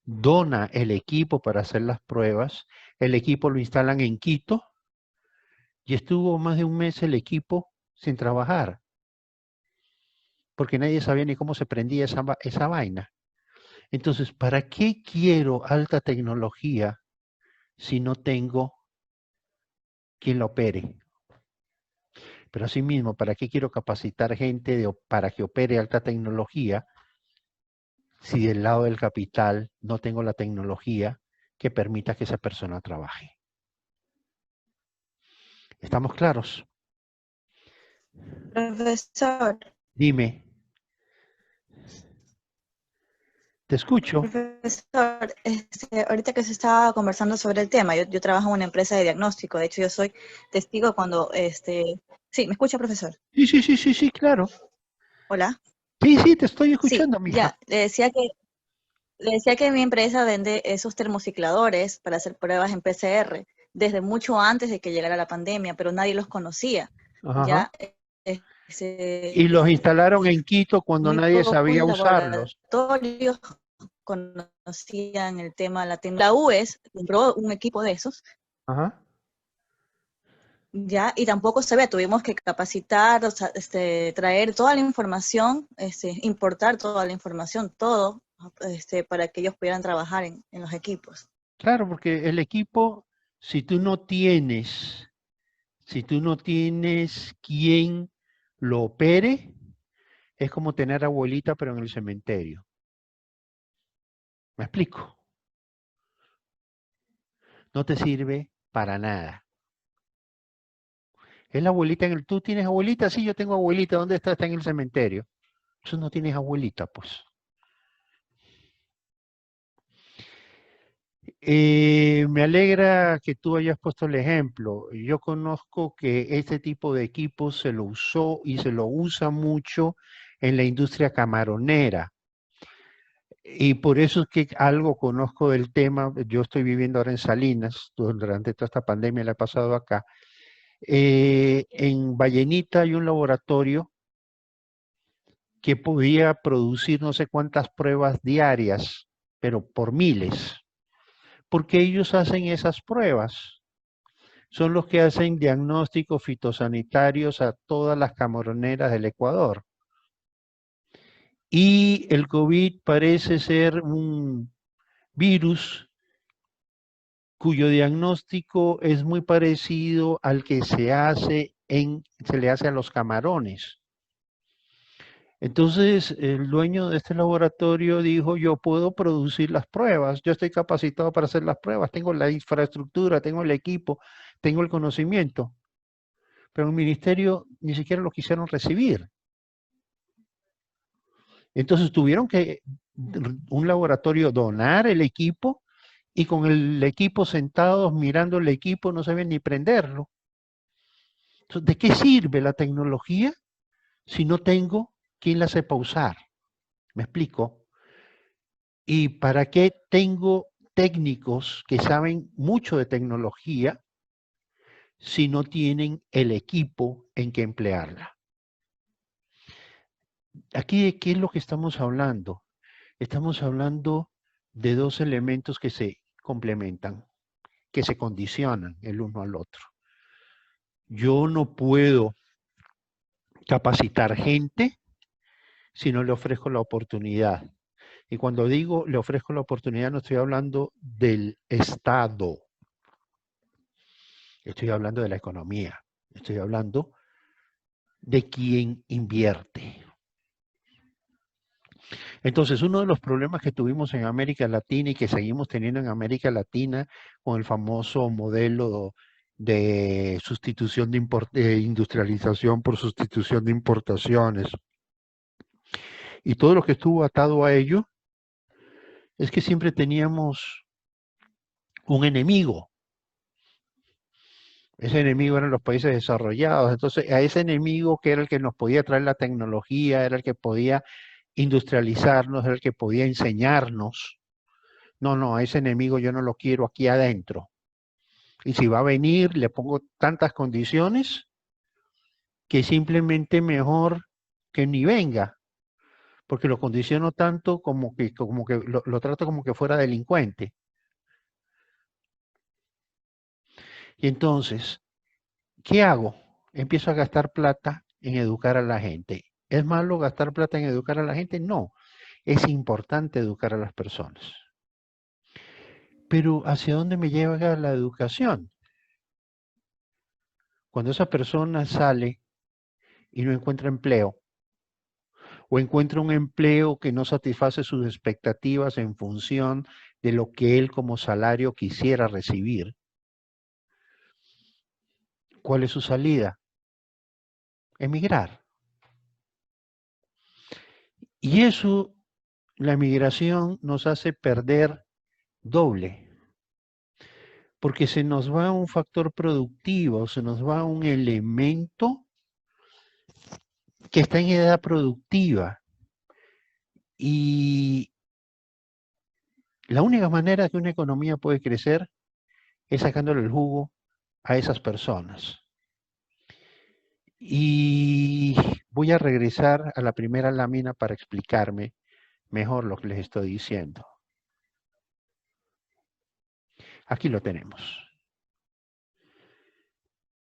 dona el equipo para hacer las pruebas, el equipo lo instalan en Quito, y estuvo más de un mes el equipo sin trabajar, porque nadie sabía ni cómo se prendía esa vaina. Entonces, ¿para qué quiero alta tecnología si no tengo quien la opere? Pero asimismo, ¿para qué quiero capacitar gente para que opere alta tecnología si del lado del capital no tengo la tecnología que permita que esa persona trabaje? ¿Estamos claros? Profesor, Dime. Te escucho. profesor, ahorita que se estaba conversando sobre el tema, yo trabajo en una empresa de diagnóstico, de hecho yo soy testigo cuando, sí, ¿me escucha, profesor? Sí, claro. Hola. Sí, te estoy Sí, escuchando, mija. ya, le decía que mi empresa vende esos termocicladores para hacer pruebas en PCR desde mucho antes de que llegara la pandemia, pero nadie los conocía. Ajá. Ya Y los instalaron en Quito cuando muy nadie pocos sabía usarlos. laboratorios conocían el tema de la tecnología. La UES compró un equipo de esos, Ajá. ya, y tampoco se ve, tuvimos que capacitar, o sea, traer toda la información, importar toda la información, todo, para que ellos pudieran trabajar en los equipos. Claro, porque el equipo, si tú no tienes, si tú no tienes quien lo opere, es como tener abuelita pero en el cementerio. ¿Me explico? No te sirve para nada. Es la abuelita en el... ¿Tú tienes abuelita? Sí, yo tengo abuelita. ¿Dónde está? Está en el cementerio. Tú no tienes abuelita, pues. Me alegra que tú hayas puesto el ejemplo. Yo conozco que este tipo de equipos se lo usó y se lo usa mucho en la industria camaronera. Y por eso es que algo conozco del tema. Yo estoy viviendo ahora en Salinas, durante toda esta pandemia la he pasado acá. En Vallenita hay un laboratorio que podía producir no sé cuántas pruebas diarias, pero por miles. Porque ellos hacen esas pruebas. Son los que hacen diagnósticos fitosanitarios a todas las camaroneras del Ecuador. Y el COVID parece ser un virus cuyo diagnóstico es muy parecido al que se le hace a los camarones. Entonces, el dueño de este laboratorio dijo, yo puedo producir las pruebas, yo estoy capacitado para hacer las pruebas, tengo la infraestructura, tengo el equipo, tengo el conocimiento, pero el ministerio ni siquiera lo quisieron recibir. Entonces tuvieron que un laboratorio donar el equipo y con el equipo sentados mirando el equipo no sabían ni prenderlo. Entonces, ¿de qué sirve la tecnología si no tengo quien la sepa usar? ¿Me explico? ¿Y para qué tengo técnicos que saben mucho de tecnología si no tienen el equipo en que emplearla? Aquí, ¿de qué es lo que estamos hablando? Estamos hablando de dos elementos que se complementan, que se condicionan el uno al otro. Yo no puedo capacitar gente si no le ofrezco la oportunidad. Y cuando digo le ofrezco la oportunidad, no estoy hablando del Estado, estoy hablando de la economía, estoy hablando de quien invierte. Entonces, uno de los problemas que tuvimos en América Latina y que seguimos teniendo en América Latina con el famoso modelo de sustitución de industrialización por sustitución de importaciones y todo lo que estuvo atado a ello, es que siempre teníamos un enemigo. Ese enemigo eran los países desarrollados. Entonces, a ese enemigo que era el que nos podía traer la tecnología, era el que podía industrializarnos, era el que podía enseñarnos. No, no, a ese enemigo yo no lo quiero aquí adentro. Y si va a venir, le pongo tantas condiciones que simplemente mejor que ni venga, porque lo condiciono tanto como que lo trato como que fuera delincuente. Y entonces, ¿qué hago? Empiezo a gastar plata en educar a la gente. ¿Es malo gastar plata en educar a la gente? No, es importante educar a las personas. Pero ¿hacia dónde me lleva la educación? Cuando esa persona sale y no encuentra empleo, o encuentra un empleo que no satisface sus expectativas en función de lo que él como salario quisiera recibir, ¿cuál es su salida? Emigrar. Y eso, la emigración nos hace perder doble, porque se nos va un factor productivo, se nos va un elemento que está en edad productiva. Y la única manera que una economía puede crecer es sacándole el jugo a esas personas. Y voy a regresar a la primera lámina para explicarme mejor lo que les estoy diciendo. Aquí lo tenemos.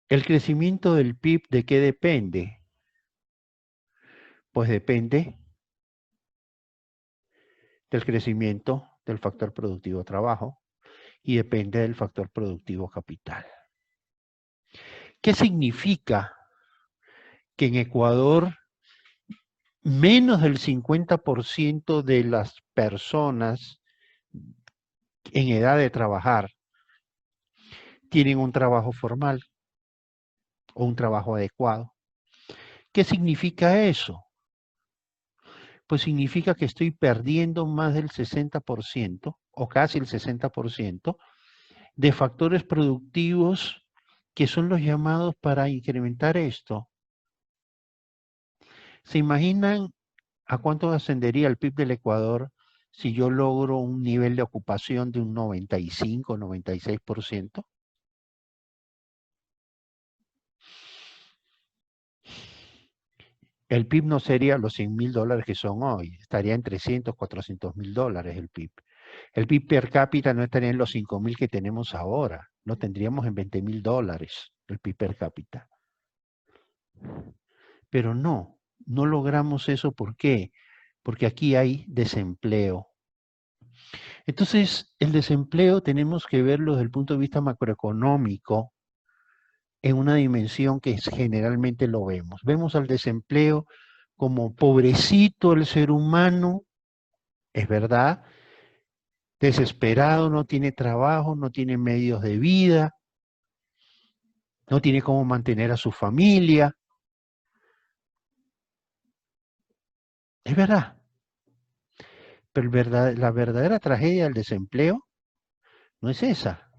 ¿El crecimiento del PIB de qué depende? Pues depende del crecimiento del factor productivo trabajo y depende del factor productivo capital. ¿Qué significa que en Ecuador menos del 50% de las personas en edad de trabajar tienen un trabajo formal o un trabajo adecuado? ¿Qué significa eso? Pues significa que estoy perdiendo más del 60% o casi el 60% de factores productivos que son los llamados para incrementar esto. ¿Se imaginan a cuánto ascendería el PIB del Ecuador si yo logro un nivel de ocupación de un 95, 96%? El PIB no sería los $100.000 que son hoy, estaría en 300, $400.000 el PIB. El PIB per cápita no estaría en los 5.000 que tenemos ahora, lo tendríamos en $20.000 el PIB per cápita. Pero no logramos eso. ¿Por qué? Porque aquí hay desempleo. Entonces, el desempleo tenemos que verlo desde el punto de vista macroeconómico en una dimensión que generalmente lo vemos. Vemos al desempleo como pobrecito el ser humano, es verdad, desesperado, no tiene trabajo, no tiene medios de vida, no tiene cómo mantener a su familia. Es verdad. Pero la verdadera tragedia del desempleo no es esa.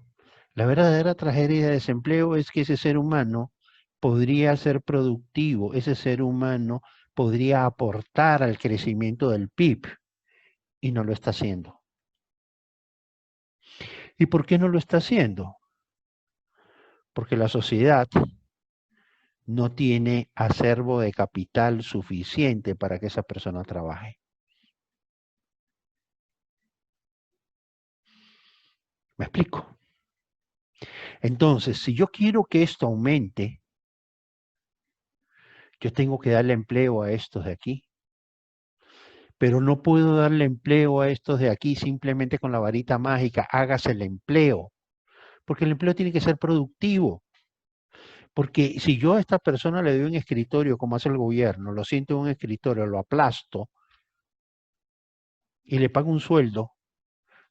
La verdadera tragedia del desempleo es que ese ser humano podría ser productivo, ese ser humano podría aportar al crecimiento del PIB y no lo está haciendo. ¿Y por qué no lo está haciendo? Porque la sociedad no tiene acervo de capital suficiente para que esa persona trabaje. ¿Me explico? Entonces, si yo quiero que esto aumente, yo tengo que darle empleo a estos de aquí. Pero no puedo darle empleo a estos de aquí simplemente con la varita mágica, hágase el empleo. Porque el empleo tiene que ser productivo. Porque si yo a esta persona le doy un escritorio, como hace el gobierno, lo siento en un escritorio, lo aplasto y le pago un sueldo,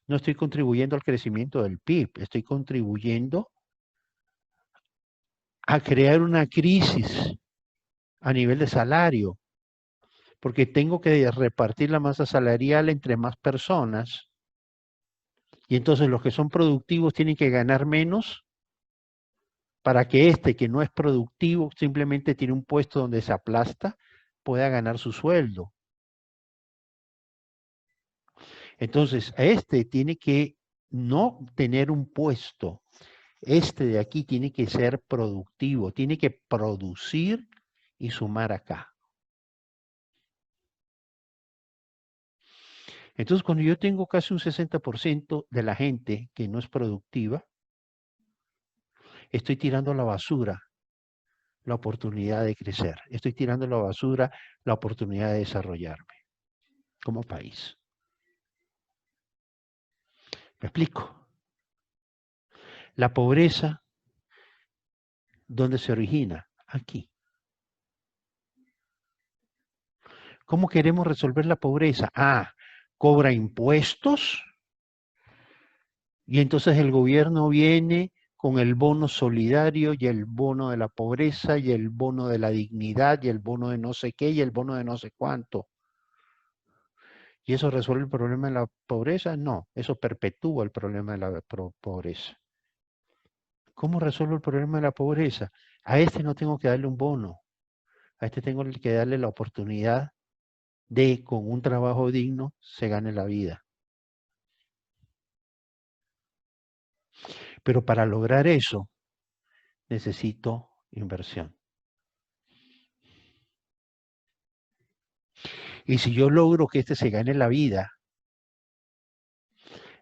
no estoy contribuyendo al crecimiento del PIB, estoy contribuyendo a crear una crisis a nivel de salario, porque tengo que repartir la masa salarial entre más personas y entonces los que son productivos tienen que ganar menos para que este que no es productivo, simplemente tiene un puesto donde se aplasta, pueda ganar su sueldo. Entonces, a este tiene que no tener un puesto. Este de aquí tiene que ser productivo, tiene que producir y sumar acá. Entonces, cuando yo tengo casi un 60% de la gente que no es productiva, estoy tirando a la basura la oportunidad de crecer. Estoy tirando a la basura la oportunidad de desarrollarme como país. ¿Me explico? La pobreza, ¿dónde se origina? Aquí. ¿Cómo queremos resolver la pobreza? Cobra impuestos y entonces el gobierno viene con el bono solidario y el bono de la pobreza y el bono de la dignidad y el bono de no sé qué y el bono de no sé cuánto. ¿Y eso resuelve el problema de la pobreza? No, eso perpetúa el problema de la pobreza. ¿Cómo resuelvo el problema de la pobreza? A este no tengo que darle un bono, a este tengo que darle la oportunidad de, con un trabajo digno, se gane la vida. Pero para lograr eso, necesito inversión. Y si yo logro que este se gane la vida,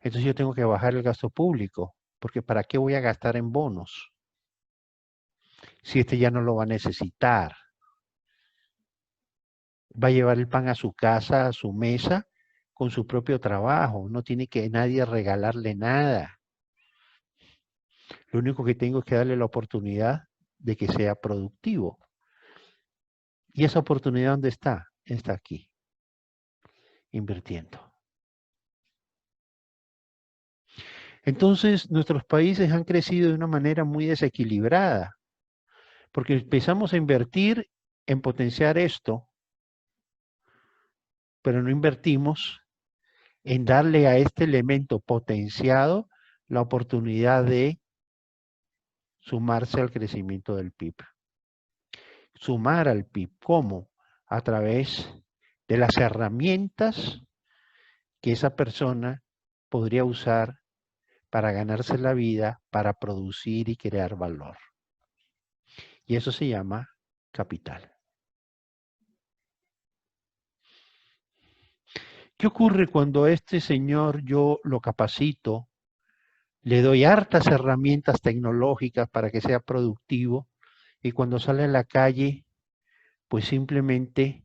entonces yo tengo que bajar el gasto público, porque ¿para qué voy a gastar en bonos si este ya no lo va a necesitar? Va a llevar el pan a su casa, a su mesa, con su propio trabajo. No tiene que nadie regalarle nada. Lo único que tengo es que darle la oportunidad de que sea productivo. ¿Y esa oportunidad dónde está? Está aquí, invirtiendo. Entonces, nuestros países han crecido de una manera muy desequilibrada, porque empezamos a invertir en potenciar esto, pero no invertimos en darle a este elemento potenciado la oportunidad de sumarse al crecimiento del PIB. Sumar al PIB, ¿cómo? A través de las herramientas que esa persona podría usar para ganarse la vida, para producir y crear valor. Y eso se llama capital. ¿Qué ocurre cuando a este señor yo lo capacito, le doy hartas herramientas tecnológicas para que sea productivo y cuando sale a la calle, pues simplemente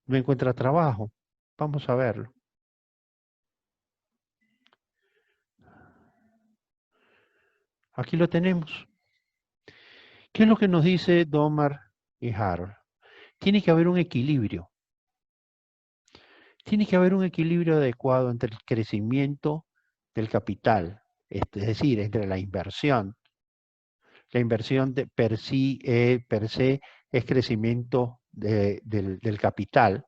no encuentra trabajo? Vamos a verlo. Aquí lo tenemos. ¿Qué es lo que nos dice Domar y Harold? Tiene que haber un equilibrio. Tiene que haber un equilibrio adecuado entre el crecimiento del capital, es decir, entre la inversión. La inversión per se es crecimiento del capital.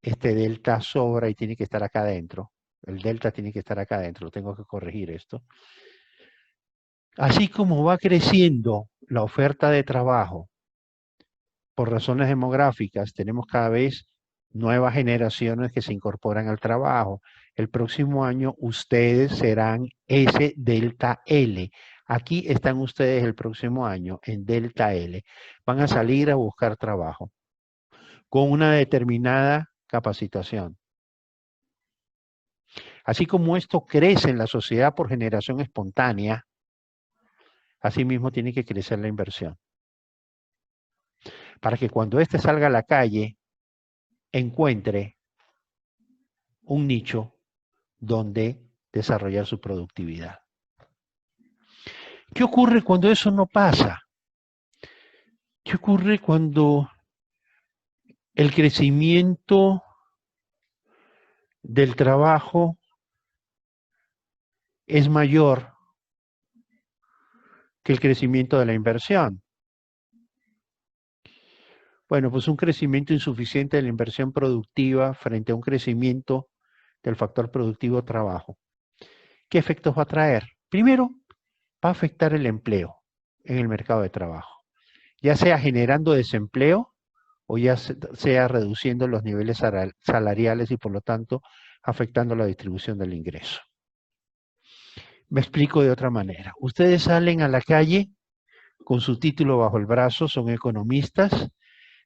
Este delta sobra y tiene que estar acá adentro. El delta tiene que estar acá adentro, tengo que corregir esto. Así como va creciendo la oferta de trabajo por razones demográficas, tenemos cada vez nuevas generaciones que se incorporan al trabajo. El próximo año ustedes serán ese delta L. Aquí están ustedes el próximo año en delta L. Van a salir a buscar trabajo con una determinada capacitación. Así como esto crece en la sociedad por generación espontánea, asimismo tiene que crecer la inversión. Para que cuando éste salga a la calle, encuentre un nicho donde desarrollar su productividad. ¿Qué ocurre cuando eso no pasa? ¿Qué ocurre cuando el crecimiento del trabajo es mayor que el crecimiento de la inversión? Bueno, pues un crecimiento insuficiente de la inversión productiva frente a un crecimiento del factor productivo trabajo. ¿Qué efectos va a traer? Primero, va a afectar el empleo en el mercado de trabajo, ya sea generando desempleo o ya sea reduciendo los niveles salariales y por lo tanto afectando la distribución del ingreso. Me explico de otra manera. Ustedes salen a la calle con su título bajo el brazo, son economistas,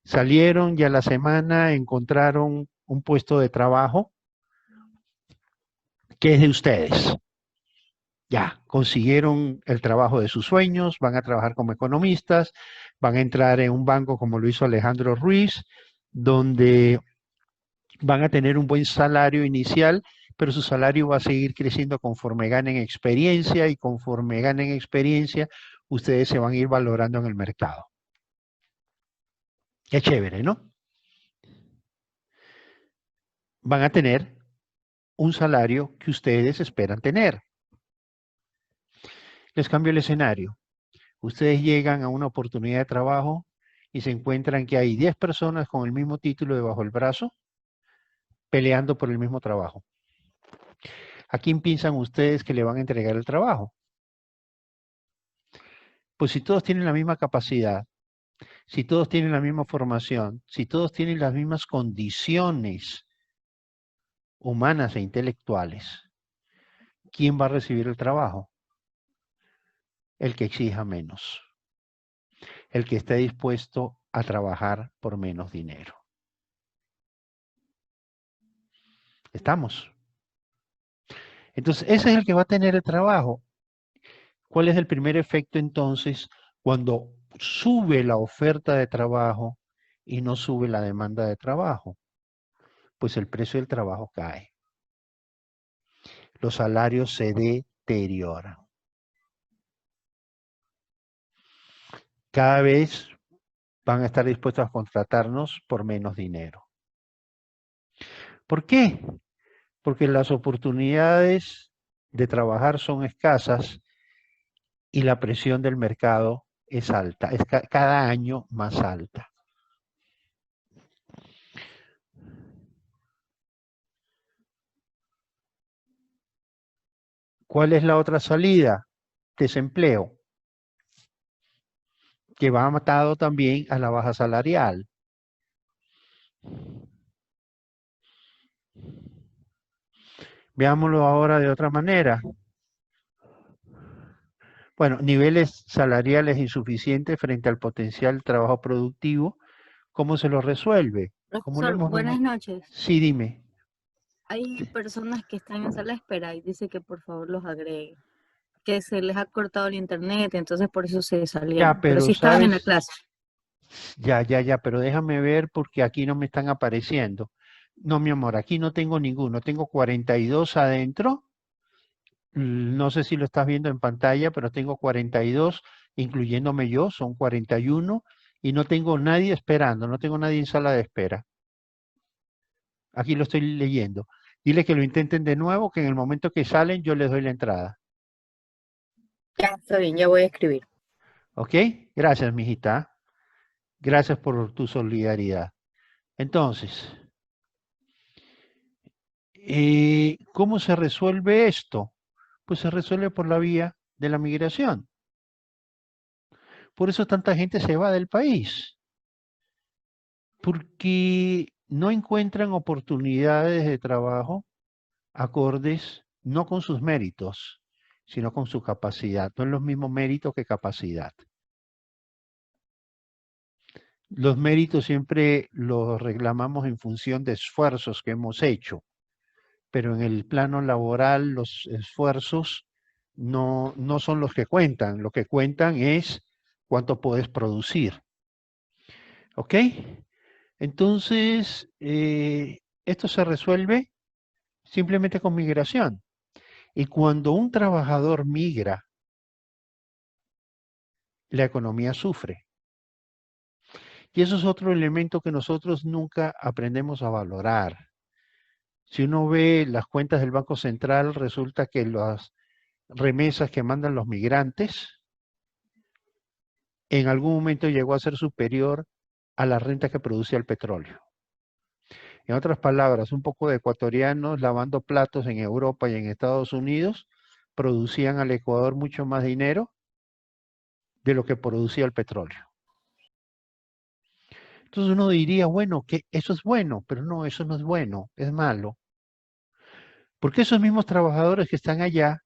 salieron y a la semana encontraron un puesto de trabajo que es de ustedes. Ya, consiguieron el trabajo de sus sueños, van a trabajar como economistas, van a entrar en un banco como lo hizo Alejandro Ruiz, donde van a tener un buen salario inicial, pero su salario va a seguir creciendo conforme ganen experiencia y conforme ganen experiencia, ustedes se van a ir valorando en el mercado. Qué chévere, ¿no? Van a tener un salario que ustedes esperan tener. Les cambio el escenario. Ustedes llegan a una oportunidad de trabajo y se encuentran que hay 10 personas con el mismo título debajo del brazo peleando por el mismo trabajo. ¿A quién piensan ustedes que le van a entregar el trabajo? Pues si todos tienen la misma capacidad, si todos tienen la misma formación, si todos tienen las mismas condiciones humanas e intelectuales, ¿quién va a recibir el trabajo? El que exija menos, el que esté dispuesto a trabajar por menos dinero. Estamos. Entonces, ese es el que va a tener el trabajo. ¿Cuál es el primer efecto entonces cuando sube la oferta de trabajo y no sube la demanda de trabajo? Pues el precio del trabajo cae. Los salarios se deterioran. Cada vez van a estar dispuestos a contratarnos por menos dinero. ¿Por qué? Porque las oportunidades de trabajar son escasas y la presión del mercado es alta, es cada año más alta. ¿Cuál es la otra salida? Desempleo, que va atado también a la baja salarial. Veámoslo ahora de otra manera. Bueno, niveles salariales insuficientes frente al potencial trabajo productivo. ¿Cómo se lo resuelve? ¿Cómo lo Profesor, hemos buenas noches. Sí, dime. Hay personas que están en sala de espera y dice que por favor los agregue, que se les ha cortado el internet, entonces por eso se Ya, salieron, pero pero sí estaban en la sabes, clase. ya, pero déjame ver porque aquí no me están apareciendo. No, mi amor, aquí no tengo ninguno. Tengo 42 adentro. No sé si lo estás viendo en pantalla, pero tengo 42, incluyéndome yo, son 41, y no tengo nadie esperando, no tengo nadie en sala de espera. Aquí lo estoy leyendo. Dile que lo intenten de nuevo, que en el momento que salen yo les doy la entrada. Ya, está bien, ya voy a escribir. ¿Ok? Gracias, mijita. Gracias por tu solidaridad. Entonces, ¿cómo se resuelve esto? Pues se resuelve por la vía de la migración. Por eso tanta gente se va del país. Porque no encuentran oportunidades de trabajo acordes no con sus méritos, sino con su capacidad. No es los mismos méritos que capacidad. Los méritos siempre los reclamamos en función de esfuerzos que hemos hecho, pero en el plano laboral los esfuerzos no son los que cuentan. Lo que cuentan es cuánto puedes producir. ¿Ok? Entonces, esto se resuelve simplemente con migración. Y cuando un trabajador migra, la economía sufre. Y eso es otro elemento que nosotros nunca aprendemos a valorar. Si uno ve las cuentas del Banco Central, resulta que las remesas que mandan los migrantes en algún momento llegó a ser superior a la renta que producía el petróleo. En otras palabras, un poco de ecuatorianos lavando platos en Europa y en Estados Unidos producían al Ecuador mucho más dinero de lo que producía el petróleo. Entonces uno diría, bueno, que eso es bueno, pero no, eso no es bueno, es malo. Porque esos mismos trabajadores que están allá,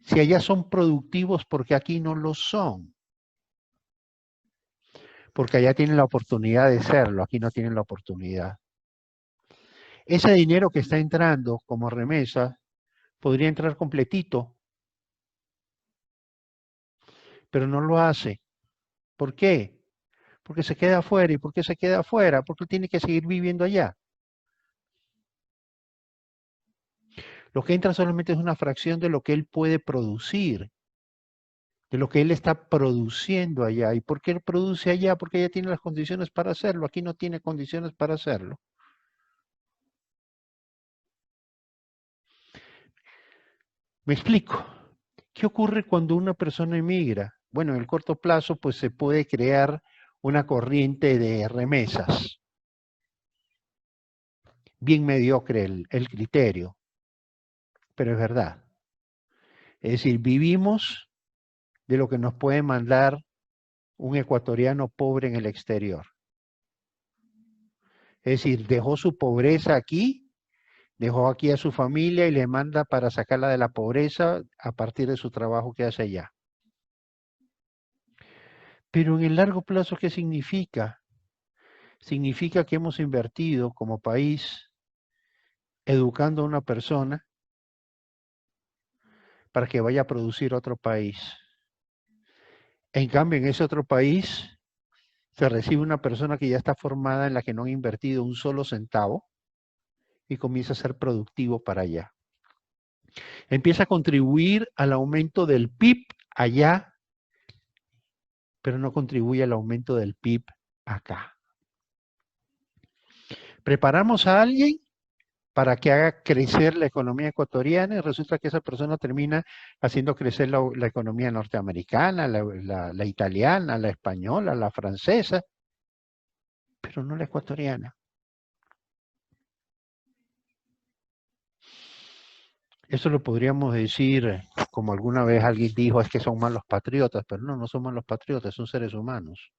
si allá son productivos, porque aquí no lo son. Porque allá tienen la oportunidad de serlo, aquí no tienen la oportunidad. Ese dinero que está entrando como remesa podría entrar completito, pero no lo hace. ¿Por qué? Porque se queda afuera. ¿Y por qué se queda afuera? Porque tiene que seguir viviendo allá. Lo que entra solamente es una fracción de lo que él puede producir, de lo que él está produciendo allá. ¿Y por qué él produce allá? Porque ella tiene las condiciones para hacerlo. Aquí no tiene condiciones para hacerlo. Me explico. ¿Qué ocurre cuando una persona emigra? Bueno, en el corto plazo, pues se puede crear una corriente de remesas. Bien mediocre el criterio, pero es verdad. Es decir, vivimos de lo que nos puede mandar un ecuatoriano pobre en el exterior. Es decir, dejó su pobreza aquí, dejó aquí a su familia y le manda para sacarla de la pobreza a partir de su trabajo que hace allá. Pero en el largo plazo, ¿qué significa? Significa que hemos invertido como país educando a una persona para que vaya a producir a otro país. En cambio, en ese otro país se recibe una persona que ya está formada, en la que no ha invertido un solo centavo y comienza a ser productivo para allá. Empieza a contribuir al aumento del PIB allá, pero no contribuye al aumento del PIB acá. Preparamos a alguien para que haga crecer la economía ecuatoriana y resulta que esa persona termina haciendo crecer la economía norteamericana, la italiana, la española, la francesa, pero no la ecuatoriana. Eso lo podríamos decir, como alguna vez alguien dijo, es que son malos patriotas, pero no, no son malos patriotas, son seres humanos.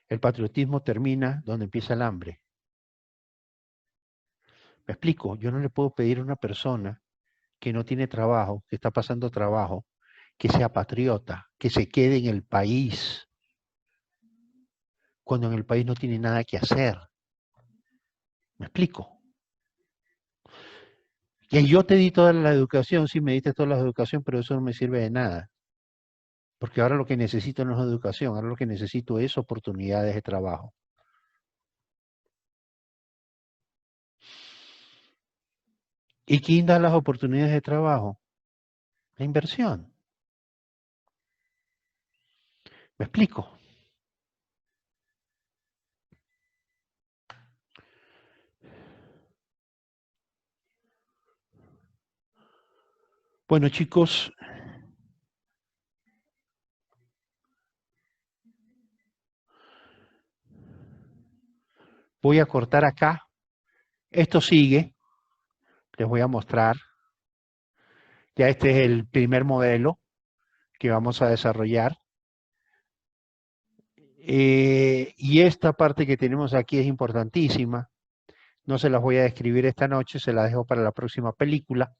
El patriotismo termina donde empieza el hambre. Me explico, yo no le puedo pedir a una persona que no tiene trabajo, que está pasando trabajo, que sea patriota, que se quede en el país, cuando en el país no tiene nada que hacer. ¿Me explico? Y yo te di toda la educación, sí me diste toda la educación, pero eso no me sirve de nada. Porque ahora lo que necesito no es educación, ahora lo que necesito es oportunidades de trabajo. ¿Y quién da las oportunidades de trabajo? La inversión. ¿Me explico? Bueno, chicos, voy a cortar acá. Esto sigue. Les voy a mostrar. Ya este es el primer modelo que vamos a desarrollar. Y esta parte que tenemos aquí es importantísima. No se las voy a describir esta noche, se las dejo para la próxima película.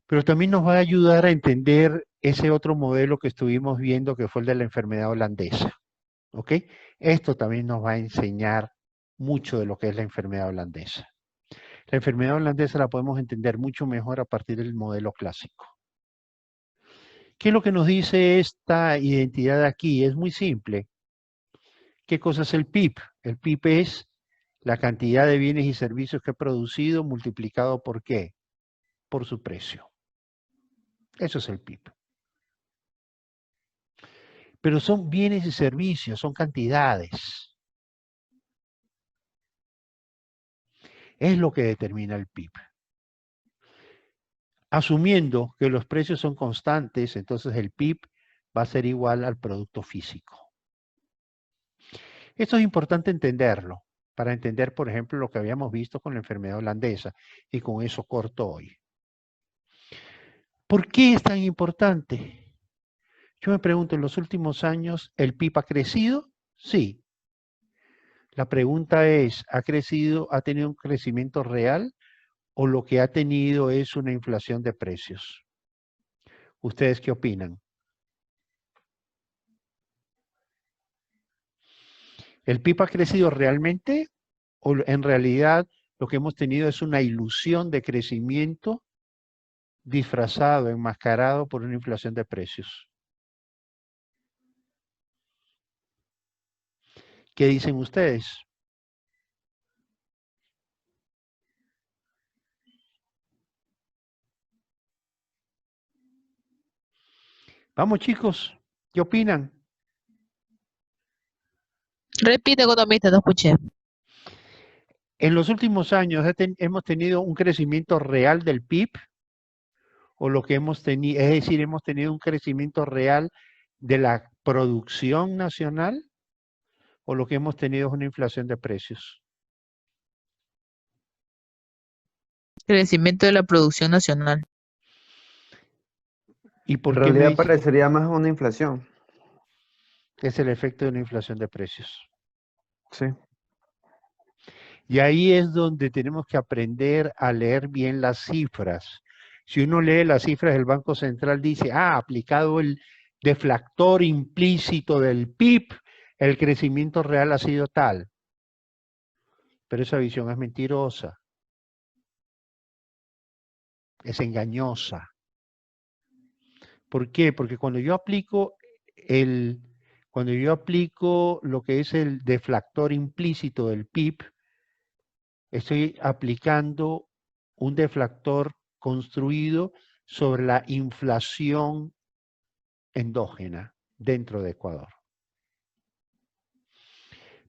Pero también nos va a ayudar a entender ese otro modelo que estuvimos viendo, que fue el de la enfermedad holandesa. ¿Ok? Esto también nos va a enseñar mucho de lo que es la enfermedad holandesa. La enfermedad holandesa la podemos entender mucho mejor a partir del modelo clásico. ¿Qué es lo que nos dice esta identidad de aquí? Es muy simple. ¿Qué cosa es el PIB? El PIB es la cantidad de bienes y servicios que he producido multiplicado por ¿qué? Por su precio. Eso es el PIB. Pero son bienes y servicios, son cantidades. Es lo que determina el PIB. Asumiendo que los precios son constantes, entonces el PIB va a ser igual al producto físico. Esto es importante entenderlo, para entender, por ejemplo, lo que habíamos visto con la enfermedad holandesa, y con eso corto hoy. ¿Por qué es tan importante? Yo me pregunto, ¿en los últimos años el PIB ha crecido? Sí. La pregunta es, ¿ha crecido, ha tenido un crecimiento real o lo que ha tenido es una inflación de precios? ¿Ustedes qué opinan? ¿El PIB ha crecido realmente o en realidad lo que hemos tenido es una ilusión de crecimiento disfrazado, enmascarado por una inflación de precios? ¿Qué dicen ustedes? Vamos, chicos, ¿qué opinan? Repite, economista, no escuché. En los últimos años hemos tenido un crecimiento real del PIB, o lo que hemos tenido, es decir, hemos tenido un crecimiento real de la producción nacional, o lo que hemos tenido es una inflación de precios. Crecimiento de la producción nacional. ¿Y por En qué me realidad dice? parecería más una inflación. Es el efecto de una inflación de precios. Sí. Y ahí es donde tenemos que aprender a leer bien las cifras. Si uno lee las cifras del Banco Central, dice, aplicado el deflactor implícito del PIB, el crecimiento real ha sido tal. Pero esa visión es mentirosa. Es engañosa. ¿Por qué? Porque cuando yo aplico lo que es el deflactor implícito del PIB, estoy aplicando un deflactor construido sobre la inflación endógena dentro de Ecuador.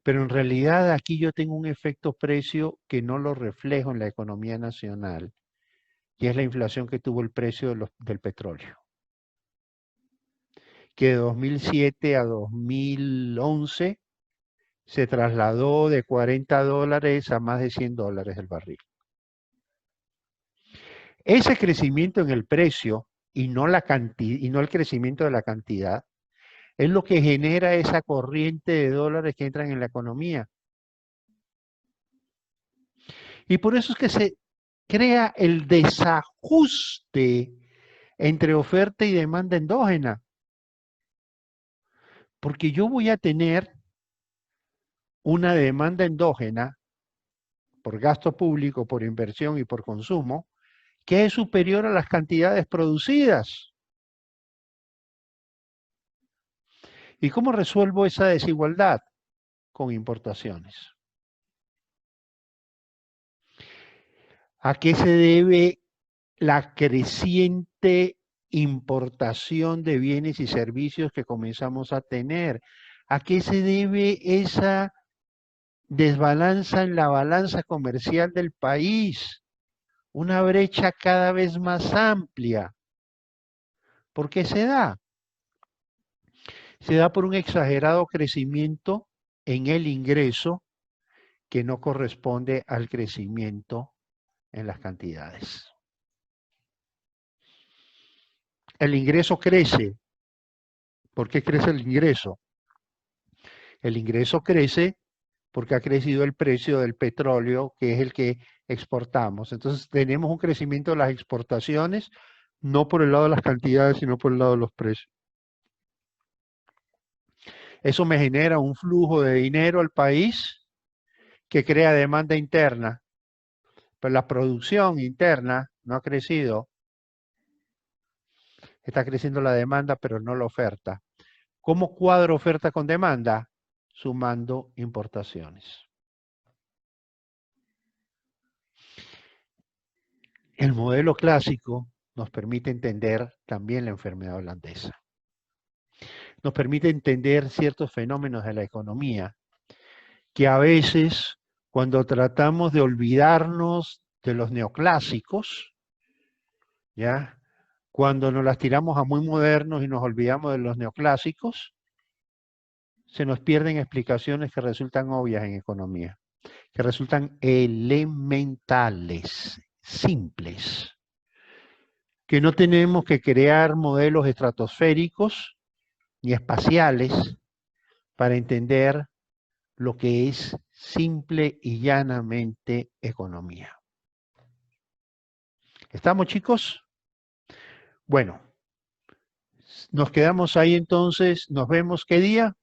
Pero en realidad aquí yo tengo un efecto precio que no lo reflejo en la economía nacional, y es la inflación que tuvo el precio del petróleo, que de 2007 a 2011 se trasladó de $40 a más de $100 el barril. Ese crecimiento en el precio y no el crecimiento de la cantidad es lo que genera esa corriente de dólares que entran en la economía. Y por eso es que se crea el desajuste entre oferta y demanda endógena. Porque yo voy a tener una demanda endógena por gasto público, por inversión y por consumo, que es superior a las cantidades producidas. ¿Y cómo resuelvo esa desigualdad? Con importaciones. ¿A qué se debe la creciente importación de bienes y servicios que comenzamos a tener? ¿A qué se debe esa desbalanza en la balanza comercial del país? Una brecha cada vez más amplia. ¿Por qué se da? Se da por un exagerado crecimiento en el ingreso que no corresponde al crecimiento en las cantidades. El ingreso crece. ¿Por qué crece el ingreso? El ingreso crece porque ha crecido el precio del petróleo, que es el que exportamos. Entonces tenemos un crecimiento de las exportaciones, no por el lado de las cantidades, sino por el lado de los precios. Eso me genera un flujo de dinero al país que crea demanda interna. Pero la producción interna no ha crecido. Está creciendo la demanda, pero no la oferta. ¿Cómo cuadro oferta con demanda? Sumando importaciones. El modelo clásico nos permite entender también la enfermedad holandesa. Nos permite entender ciertos fenómenos de la economía que a veces, cuando tratamos de olvidarnos de los neoclásicos, ¿ya? Cuando nos las tiramos a muy modernos y nos olvidamos de los neoclásicos, se nos pierden explicaciones que resultan obvias en economía, que resultan elementales, simples, que no tenemos que crear modelos estratosféricos ni espaciales para entender lo que es simple y llanamente economía. ¿Estamos, chicos? Bueno, nos quedamos ahí entonces. Nos vemos, ¿qué día?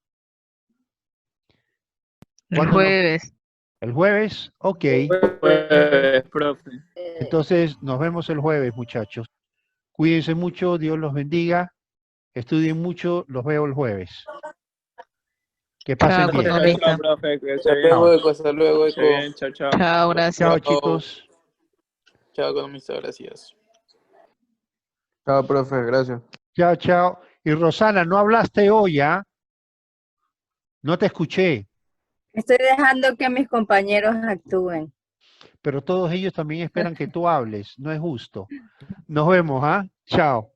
El jueves. ¿El jueves? Ok. Pues, profe. Entonces, nos vemos el jueves, muchachos. Cuídense mucho, Dios los bendiga. Estudien mucho, los veo el jueves. Que pasen Chao, bien. economista. Chao, profe. Hasta luego, Eco. Hasta luego, Esté Eco. bien, chao, chao. Chao, gracias. Chao, chicos. Chao, economista. Gracias. Chao, profe. Gracias. Chao, chao. Y Rosana, no hablaste hoy, ¿ah? No te escuché. Estoy dejando que mis compañeros actúen. Pero todos ellos también esperan que tú hables. No es justo. Nos vemos, ¿ah? Chao.